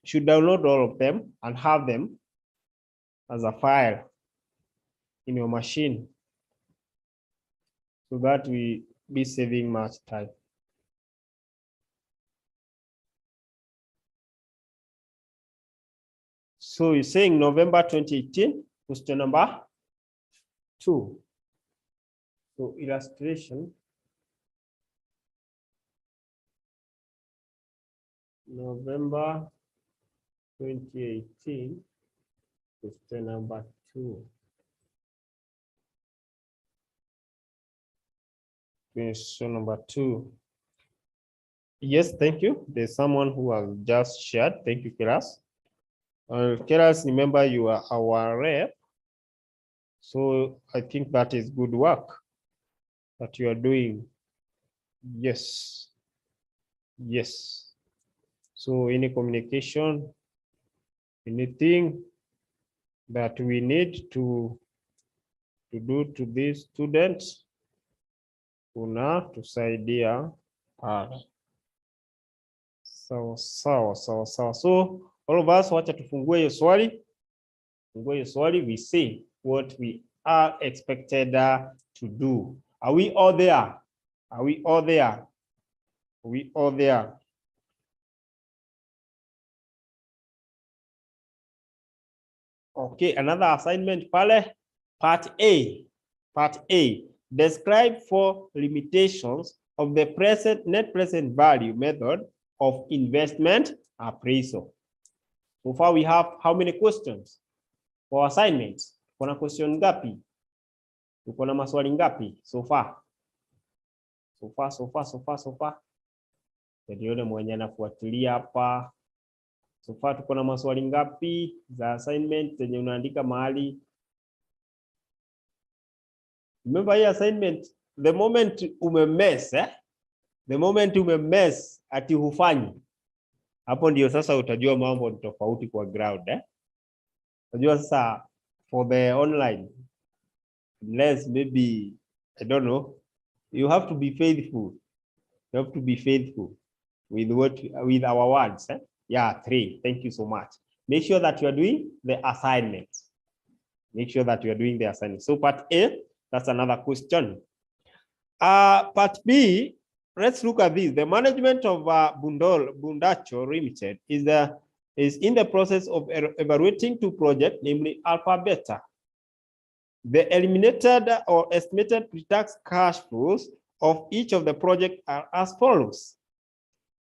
should download all of them and have them as a file in your machine, so that we be saving much time. So you're saying November 2018, question number 2. So illustration, November 2018, question number 2. Question number 2. Yes, thank you. There's someone who has just shared. Thank you, Keras. Keras, remember you are our rep. So I think that is good work that you are doing. Yes. So any communication, anything that we need to do to these students, kuna tusaidia pale. Sawa. So all of us, wacha tufungue hiyo swali. We see what we are expected to do. Are we all there? Okay, another assignment pale, part A. Describe 4 limitations of the net present value method of investment appraisal. So far we have how many questions for assignments? Kuna question ngapi? Tuko na maswali ngapi so far? Ndio mwenye anafuatilia hapa. So far tuko na maswali ngapi za assignment zenye unaandika mahali? Remember hii assignment, the moment umemess ati hufanyi, hapo ndio sasa utajua mambo tofauti kwa ground. Unajua sasa for the online, unless maybe I don't know, you have to be faithful. With our words. Yeah, 3. Thank you so much. Make sure that you are doing the assignments. So part A, that's another question. Part B, let's look at this. The management of Bundacho Limited is in the process of evaluating 2 projects, namely Alpha Beta. The eliminated or estimated pre-tax cash flows of each of the projects are as follows.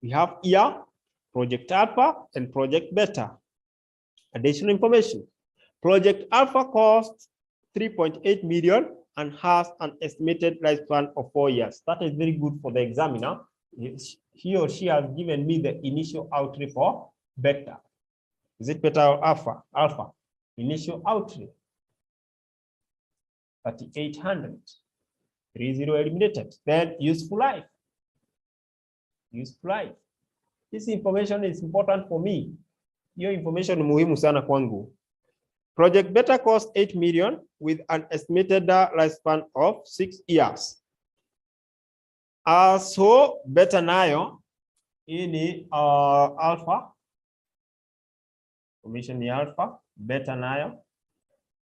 We have here Project Alpha and Project Beta. Additional information. Project Alpha costs 3.8 million and has an estimated lifespan of 4 years. That is very good for the examiner. He or she has given me the initial outlay for Beta. Is it Beta or Alpha? Alpha. Initial outlay 3,800. 30 eliminated. Then useful life. This information is important for me. Your information is muhimu sana kwangu. Project Beta cost 8 million with an estimated lifespan of 6 years. So Beta nayo ini Alpha Formation ya alpha, beta nayo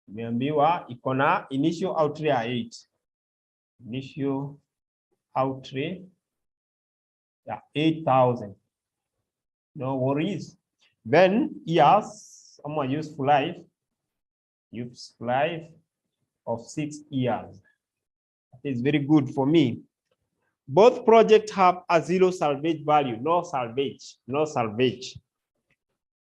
imeambiwa iko na initial outlay ya 8. Initial outlay ya 8,000. No worries. Then years, useful life of 6 years. That is very good for me. Both projects have a 0 salvage value, no salvage.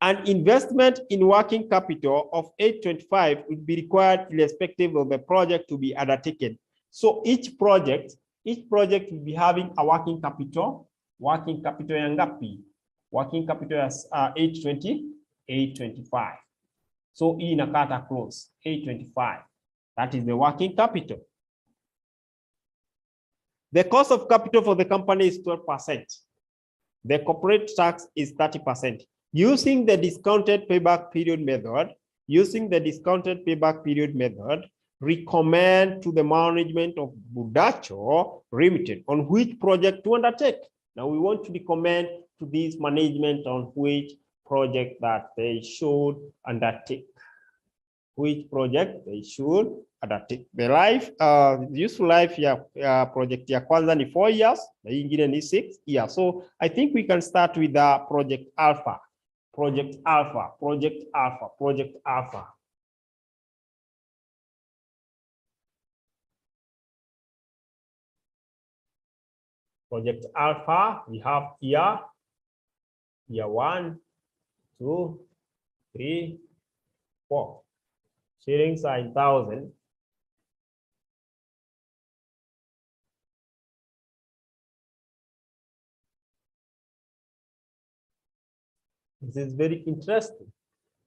An investment in working capital of 825 would be required irrespective of the project to be undertaken. So each project will be having a working capital ya ngapi? Working capital is 825. So hii inakata close 825. That is the working capital. The cost of capital for the company is 12%. The corporate tax is 30%. Using the discounted payback period method, recommend to the management of Budacho Limited on which project to undertake. Now we want to recommend to this management on which project that they should undertake. Which project they should undertake. The life, useful life ya project ya kwanza ni 4 years, na hii ingine ni 6 years. So I think we can start with the project alpha. Project alpha. Project alpha, we have year 1, 2, 3, 4. Shillings are in 1,000. This is very interesting.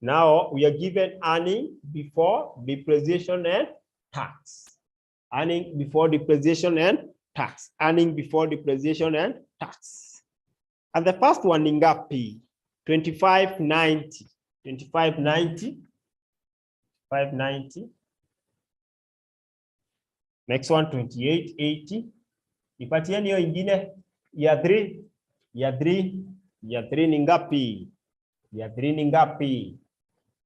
Now we are given earning before depreciation and tax. Earning before depreciation and tax. Earning before depreciation and tax. And the first one ni ngapi? 2590. 2590. 590. Next one 2880. Ipatieni hiyo ingine ya 3. Ya 3 ni ngapi? Ya 3 ni ngapi?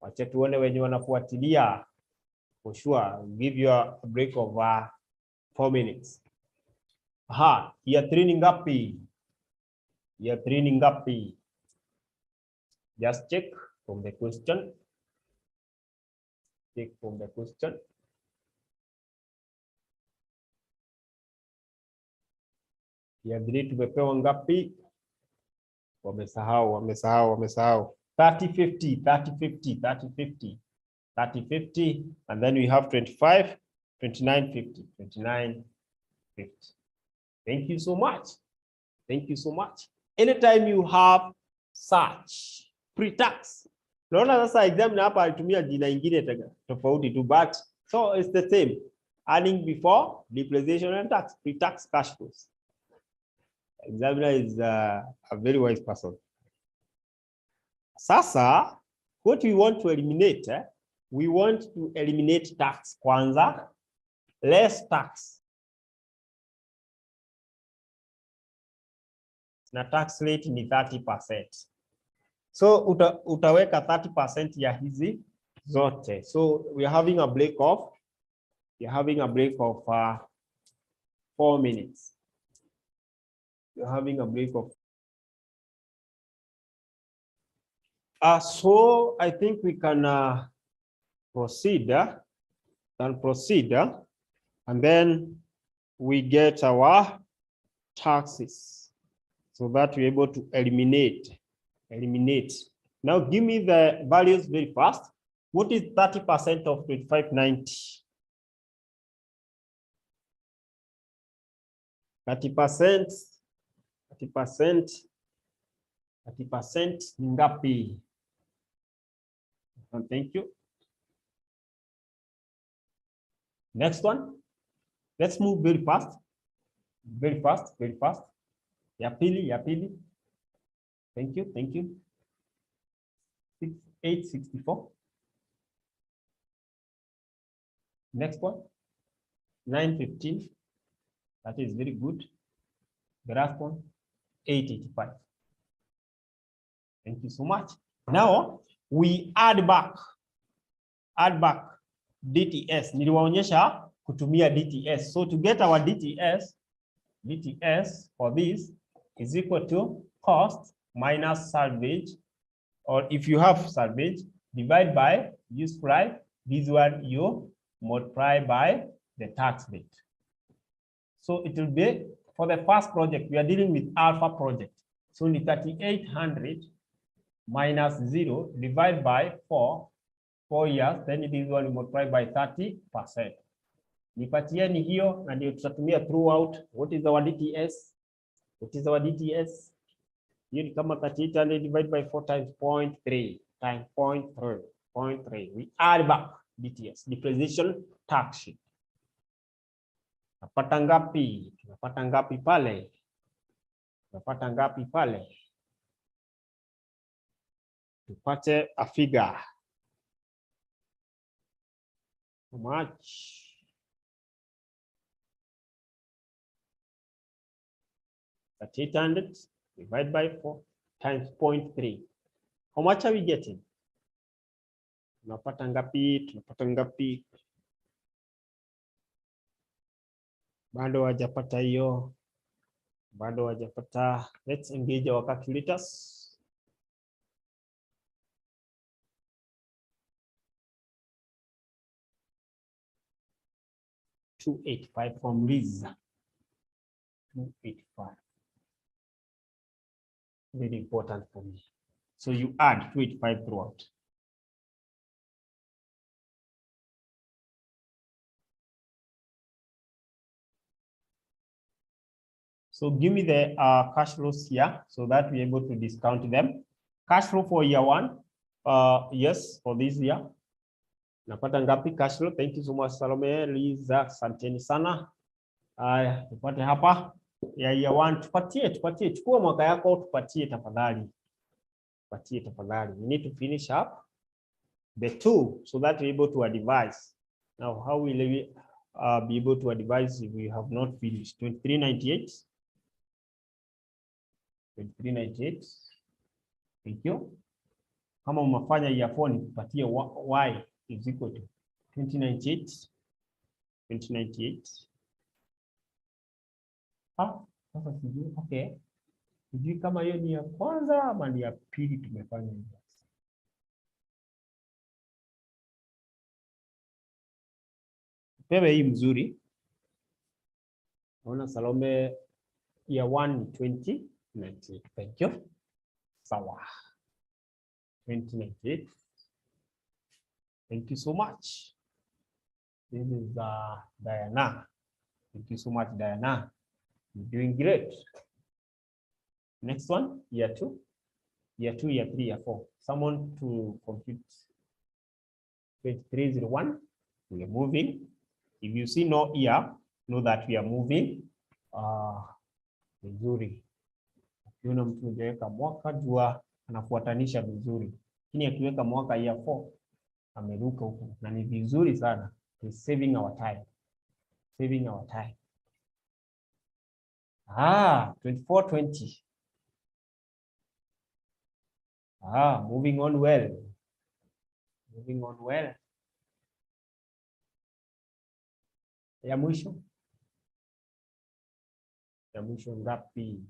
Wacha tuone wenye wanafuatilia. For sure, give you a break of 4 minutes. Aha, ya 3 ni ngapi? Ya 3 ni ngapi? Just check from the question. Check from the question. Ya 3 tumepewa ngapi? Wamesahau. 30, 50, and then we have 25, 2950, 2950. Thank you so much. Anytime you have such pre-tax, naona sasa exam na hapa alitumia jina ingine tofauti tu, but so it's the same. Earning before depreciation and tax, pre-tax cash flows. Examiner is a very wise person. Sasa, what we want to eliminate, we want to eliminate tax kwanza, less tax. Na tax rate ni 30%. So utaweka 30% ya hizi zote. So we are having a break of 4 minutes. You're having a break of. So I think we can proceed, and then we get our taxes so that we're able to eliminate. Now give me the values very fast. What is 30% of 2590? 30% ni ngapi? Thank you. Next one. Let's move very fast. Ya pili. Thank you. 864. Next one. 915. That is very good. The last one, 885. Thank you so much. Now, we add back DTS. Niliwaonyesha kutumia DTS. So to get our DTS for this is equal to cost minus salvage, or if you have salvage, divide by useful life. This one you multiply by the tax rate. So it will be, for the first project, we are dealing with alpha project. So 3,800 minus 0 divided by 4 years, then this one multiply by 30%. Nipatieni hiyo na ndio tutatumia throughout. What is our DTS? What is our DTS? Hiyo ni kama 3,800 divided by 4 times 0.3 times 0.3. We add back DTS, depreciation tax sheet. Tunapata ngapi? Tunapata ngapi pale? Tunapata ngapi pale? Tupate a figure. How much? That's 800 divided by 4 times 0.3. How much are we getting? Tunapata ngapi? Tunapata ngapi? Bado hajapata hiyo. Bado hajapata. Let's engage our calculators. $285 from Liz. 285. Very important for me. So you add 285 throughout. So give me the cash flows here so that we're able to discount them. Cash flow for year 1. Yes, for this year. Napata ngapi cash flow? Thank you so much, Salome, Liza, asanteni sana. Tupate hapa ya year 1. Tupatie. Chukua mwaka yako, tupatie tafadhali. Tupatie tafadhali. We need to finish up the 2 so that we're able to advise. Now, how will we be able to advise if we have not finished? 2398. 2398. Thank you. Kama umefanya year 4, tupatie y is equal to 2098. 2098. Sasa sijui. Okay. Sijui kama hiyo ni ya kwanza ama ni ya pili tumefanya hiyo. Pepe hii mzuri. Naona Salome year 1 2098. Thank you. Sawa. 2098. Thank you so much. This is Diana. Thank you so much, Diana. You're doing great. Next one, year 2. Year 2, year 3, year 4. Someone to compute 2301. We are moving. If you see no year, know that we are moving. Vizuri. Ukiona mtu hajaweka mwaka, jua anafuatanisha vizuri. Lakini akiweka mwaka year 4, ameruka huko. Na ni vizuri sana. He's saving our time. Saving our time. 2420. Moving on well. Moving on well. Ya mwisho. Ya mwisho ngapi?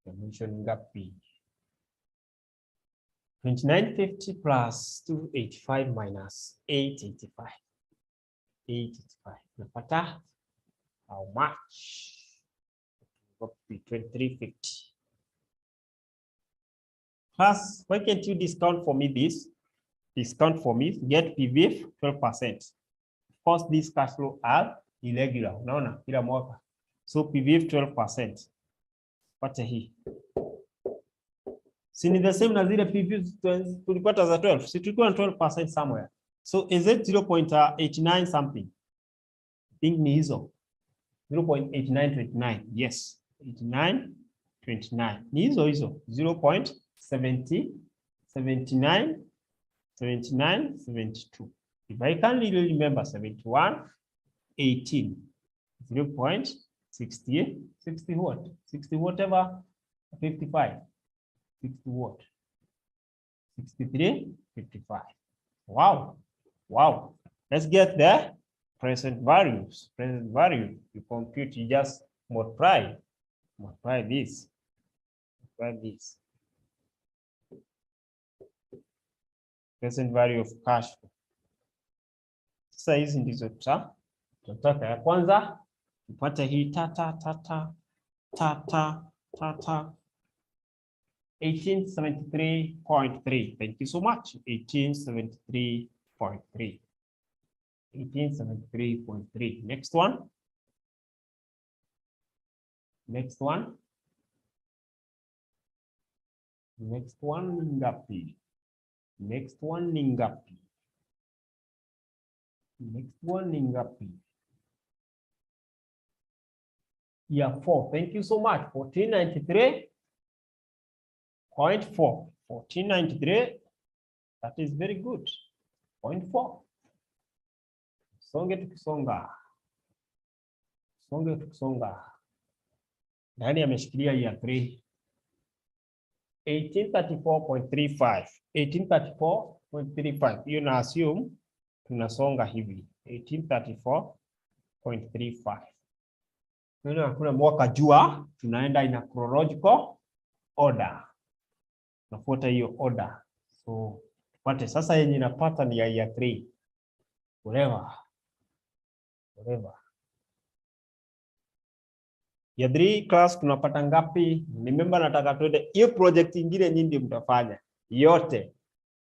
Ya mwisho ngapi? 2950 plus 285 minus 885. 885. Napata how much? 2350. Plus, why can't you discount for me this? Discount for me, get PVF 12%. Of course, these cash flow are irregular. Unaona kila mwaka. So PVF 12%. Pata hii. Si ni the same na zile PVF tulipata za 12. Si tulikuwa na 12% somewhere. So is it 0.89 something? I think ni hizo. 0.8929. Yes. 8929. Ni hizo 0.79 72. If I can't really remember 71, 18, 0.60 what? 60 whatever, 55. 60 what? 63.55. Wow. Wow. Let's get the present values. Present value, you compute, you just multiply this. Multiply this. Present value of cash flow. Sasa hizi ndizo tunataka. Ya kwanza tupate hii tata 1873.3. Thank you so much. 1873.3. 1873.3. Next one. Next one. Next one ni ngapi? Next one ni ngapi? Next one ni ngapi? Yeah, 4. Thank you so much. 1493.4. 1493. That is very good. 0.4. Songe tukisonga. Songe tukisonga. Nani ameshikilia ya 3? 1834.35. 1834.35. Hiyo na assume tunasonga hivi. 1834.35. Kuna mwaka jua, tunaenda in a chronological order. Nafuata hiyo order. So, tupate sasa yenye napata ni ya 3. Whatever. Ya 3 class tunapata ngapi? Remember nataka tuende hiyo project ingine nyingi mtafanya. Yote.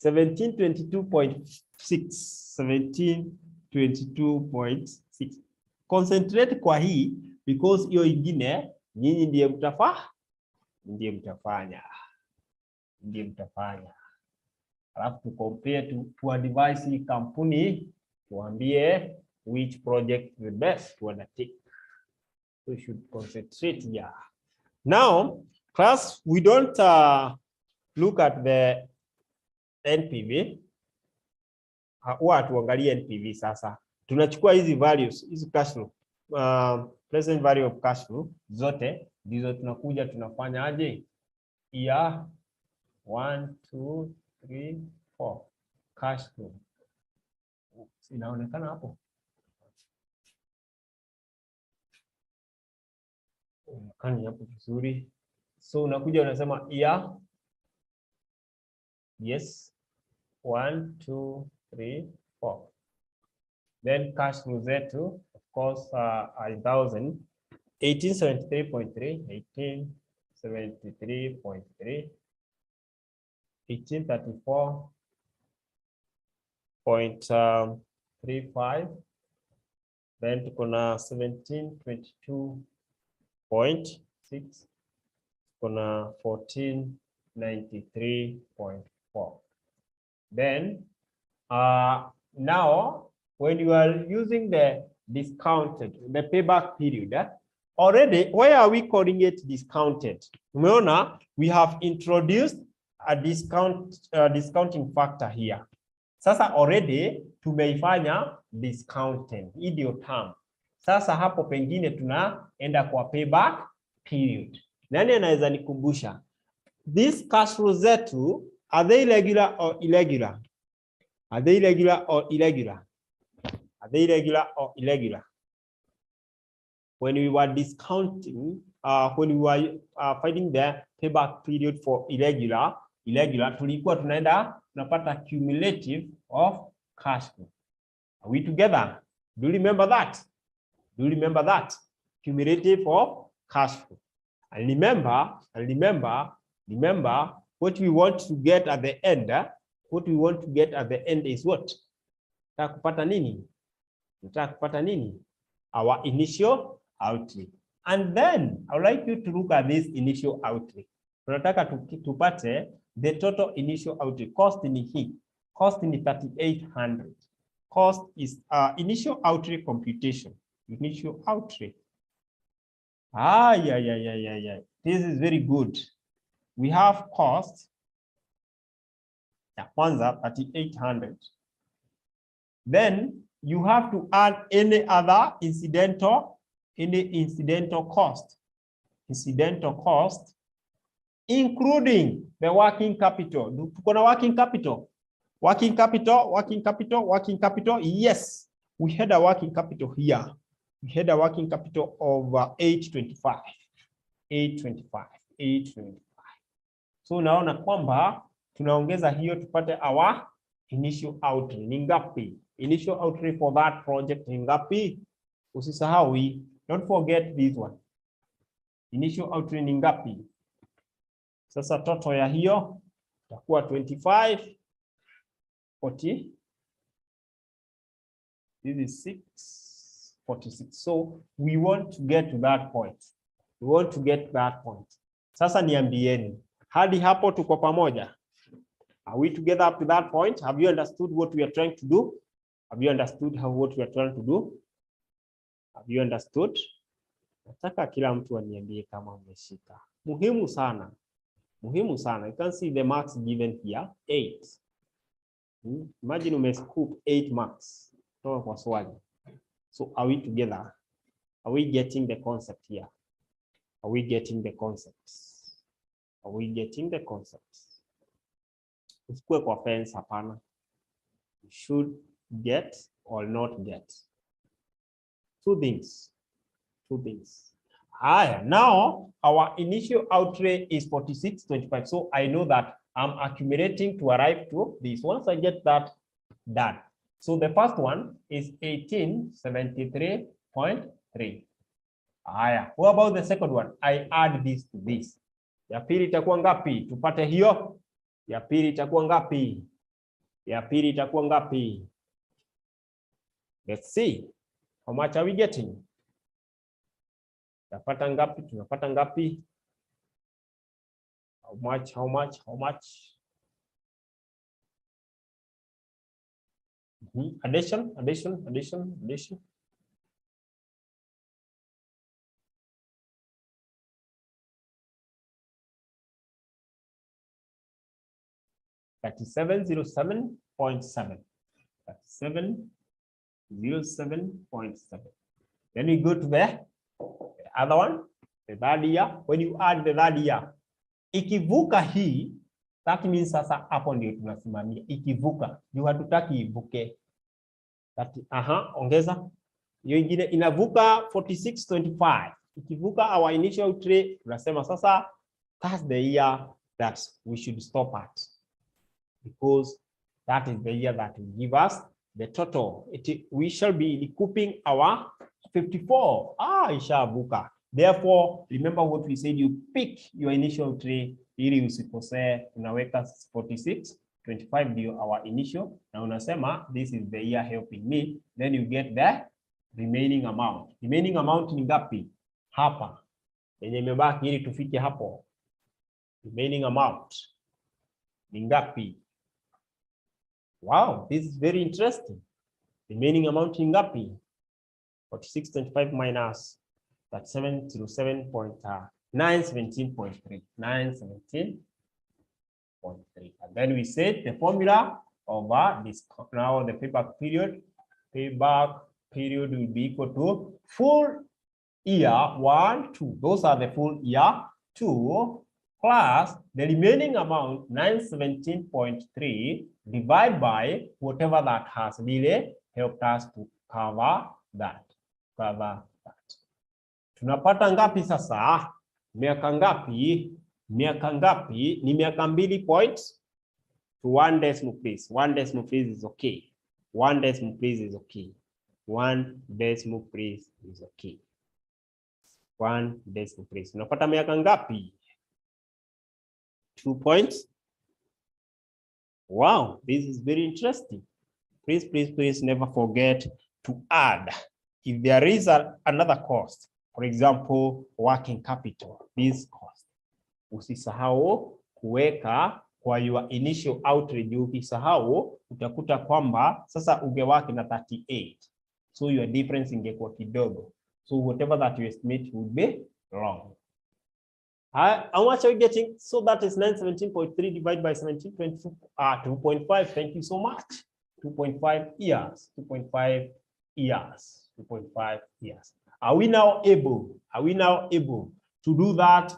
1722.6. 1722.6. Concentrate kwa hii because hiyo ingine nyinyi ndiye mtafanya. Alafu tu compare to advise hii kampuni tuambie which project the best to undertake. We should concentrate here. Now, class, we don't look at the NPV. Huwa tuangalie NPV sasa. Tunachukua hizi values, hizi cash flow, present value of cash flow zote ndizo tunakuja tunafanya aje? Year 1, 2, 3, 4 cash flow. Inaonekana hapo? Kani hapo vizuri. So unakuja unasema year. Yes. 1, 2, 3, 4. Then cash flow zetu, of course, 1000. 1873.3, 1873.3, 1834.35. Then tuko na 1722.6, kuna 1493.4. Then now when you are using the discounted, the payback period, already, why are we calling it discounted? Umeona, we have introduced a discounting factor here. Sasa already tumeifanya discounted, idio term. Sasa hapo pengine tunaenda kwa payback period. Nani anaweza nikumbusha? These cash flow zetu, are they regular or irregular? Are they regular or irregular? Are they regular or irregular? When we were discounting, when we were finding the payback period for irregular, tulikuwa tunapata cumulative of cash flow. Are we together? Do you remember that? Do you remember that? Cumulative of cash flow. And remember, what we want to get at the end. What we want to get at the end is what? Nataka kupata nini? Our initial outlay. And then I would like you to look at this initial outlay. Tunataka tupate the total initial outlay. Cost ni hii. Cost ni 3800. Cost is initial outlay computation. Initial outlay. Yeah. This is very good. We have cost. Kwanza 3800. Then you have to add any other incidental cost. Incidental cost including the working capital. Tuko na working capital. Working capital. Yes, we had a working capital here. We had a working capital of 825. So naona kwamba tunaongeza hiyo tupate our initial outlay. Ni ngapi? Initial outlay for that project ni ngapi? Usisahau hii. Don't forget this one. Initial outlay ni ngapi? Sasa total ya hiyo itakuwa 25 40. This is 646. So we want to get to that point. We want to get to that point. Sasa niambieni, hadi hapo tuko pamoja? Are we together up to that point? Have you understood what we are trying to do? Have you understood what we are trying to do? Have you understood? Nataka kila mtu aniambie kama umeshika. Muhimu sana. Muhimu sana. You can see the marks given here, 8. Imagine umescoop 8 marks. Toka kwa swali. So are we together? Are we getting the concept here? Are we getting the concepts? Are we getting the concepts? Usikue kwa fence hapana. You should get or not get. Two things. Now our initial outlay is 4625. So I know that I'm accumulating to arrive to this. Once I get that done. So the first one is 1873.3. What about the second one? I add this to this. Ya pili itakuwa ngapi? Tupate hiyo. Ya pili itakuwa ngapi? Let's see. How much are we getting? Tunapata ngapi? How much? Addition. 3707.7. 3707.7. Then we go to the other one, the third year. When you add the third year, ikivuka hii, that means sasa hapo ndio tunasimamia. Ikivuka, juu hatutaki ivuke. Ongeza. Hiyo ingine inavuka 4625. Ikivuka our initial outlay, tunasema sasa that's the year that we should stop at. Because that is the year that will give us the total. We shall be recouping our 54. Ishavuka. Therefore, remember what we said, you pick your initial trade ili usikosee, unaweka 4625 ndio our initial, na unasema this is the year helping me, then you get the remaining amount. Remaining amount ni ngapi? Hapa. Yenye imebaki ili tufike hapo. Remaining amount ni ngapi? Wow, this is very interesting. Remaining amount ni ngapi? 4625 minus 3707.917.3. 917.3. And then we said the formula of this, now the payback period. Payback period will be equal to full year 1, 2. Those are the full year 2 plus the remaining amount 917.3 divided by whatever that has really helped us to cover that. Tunapata ngapi sasa? Miaka ngapi? Ni miaka 2 points to 1 decimal place. 1 decimal place is okay. 1 decimal place is okay. 1 decimal place is okay. 1 decimal place. Tunapata miaka ngapi? 2 points. Wow, this is very interesting. Please never forget to add. If there is another cost, for example, working capital, this cost, usisahau kuweka kwa your initial outlay. Ukisahau utakuta kwamba sasa ungewaki na 38, so your difference ingekuwa kidogo, so whatever that you estimate would be wrong. How much are we getting? So that is 917.3 divided by 17.2, 2.5. Thank you so much. 2.5 years. 2.5 years. 2.5 years. Are we now able to do that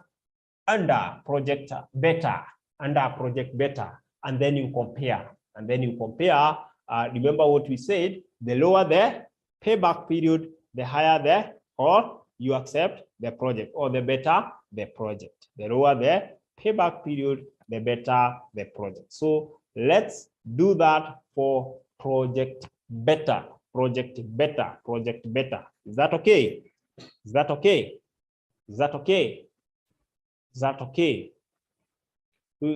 under project better, and then you compare. Remember what we said, the lower the payback period, the higher the, or you accept the project, or the better the project. The lower the payback period, the better the project. So let's do that for project better. Is that okay? Is that okay?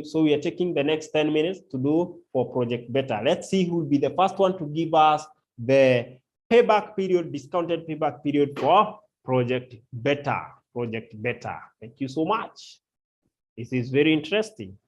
So we are taking the next 10 minutes to do for project better. Let's see who will be the first one to give us the payback period, discounted payback period for project better. Thank you so much. This is very interesting.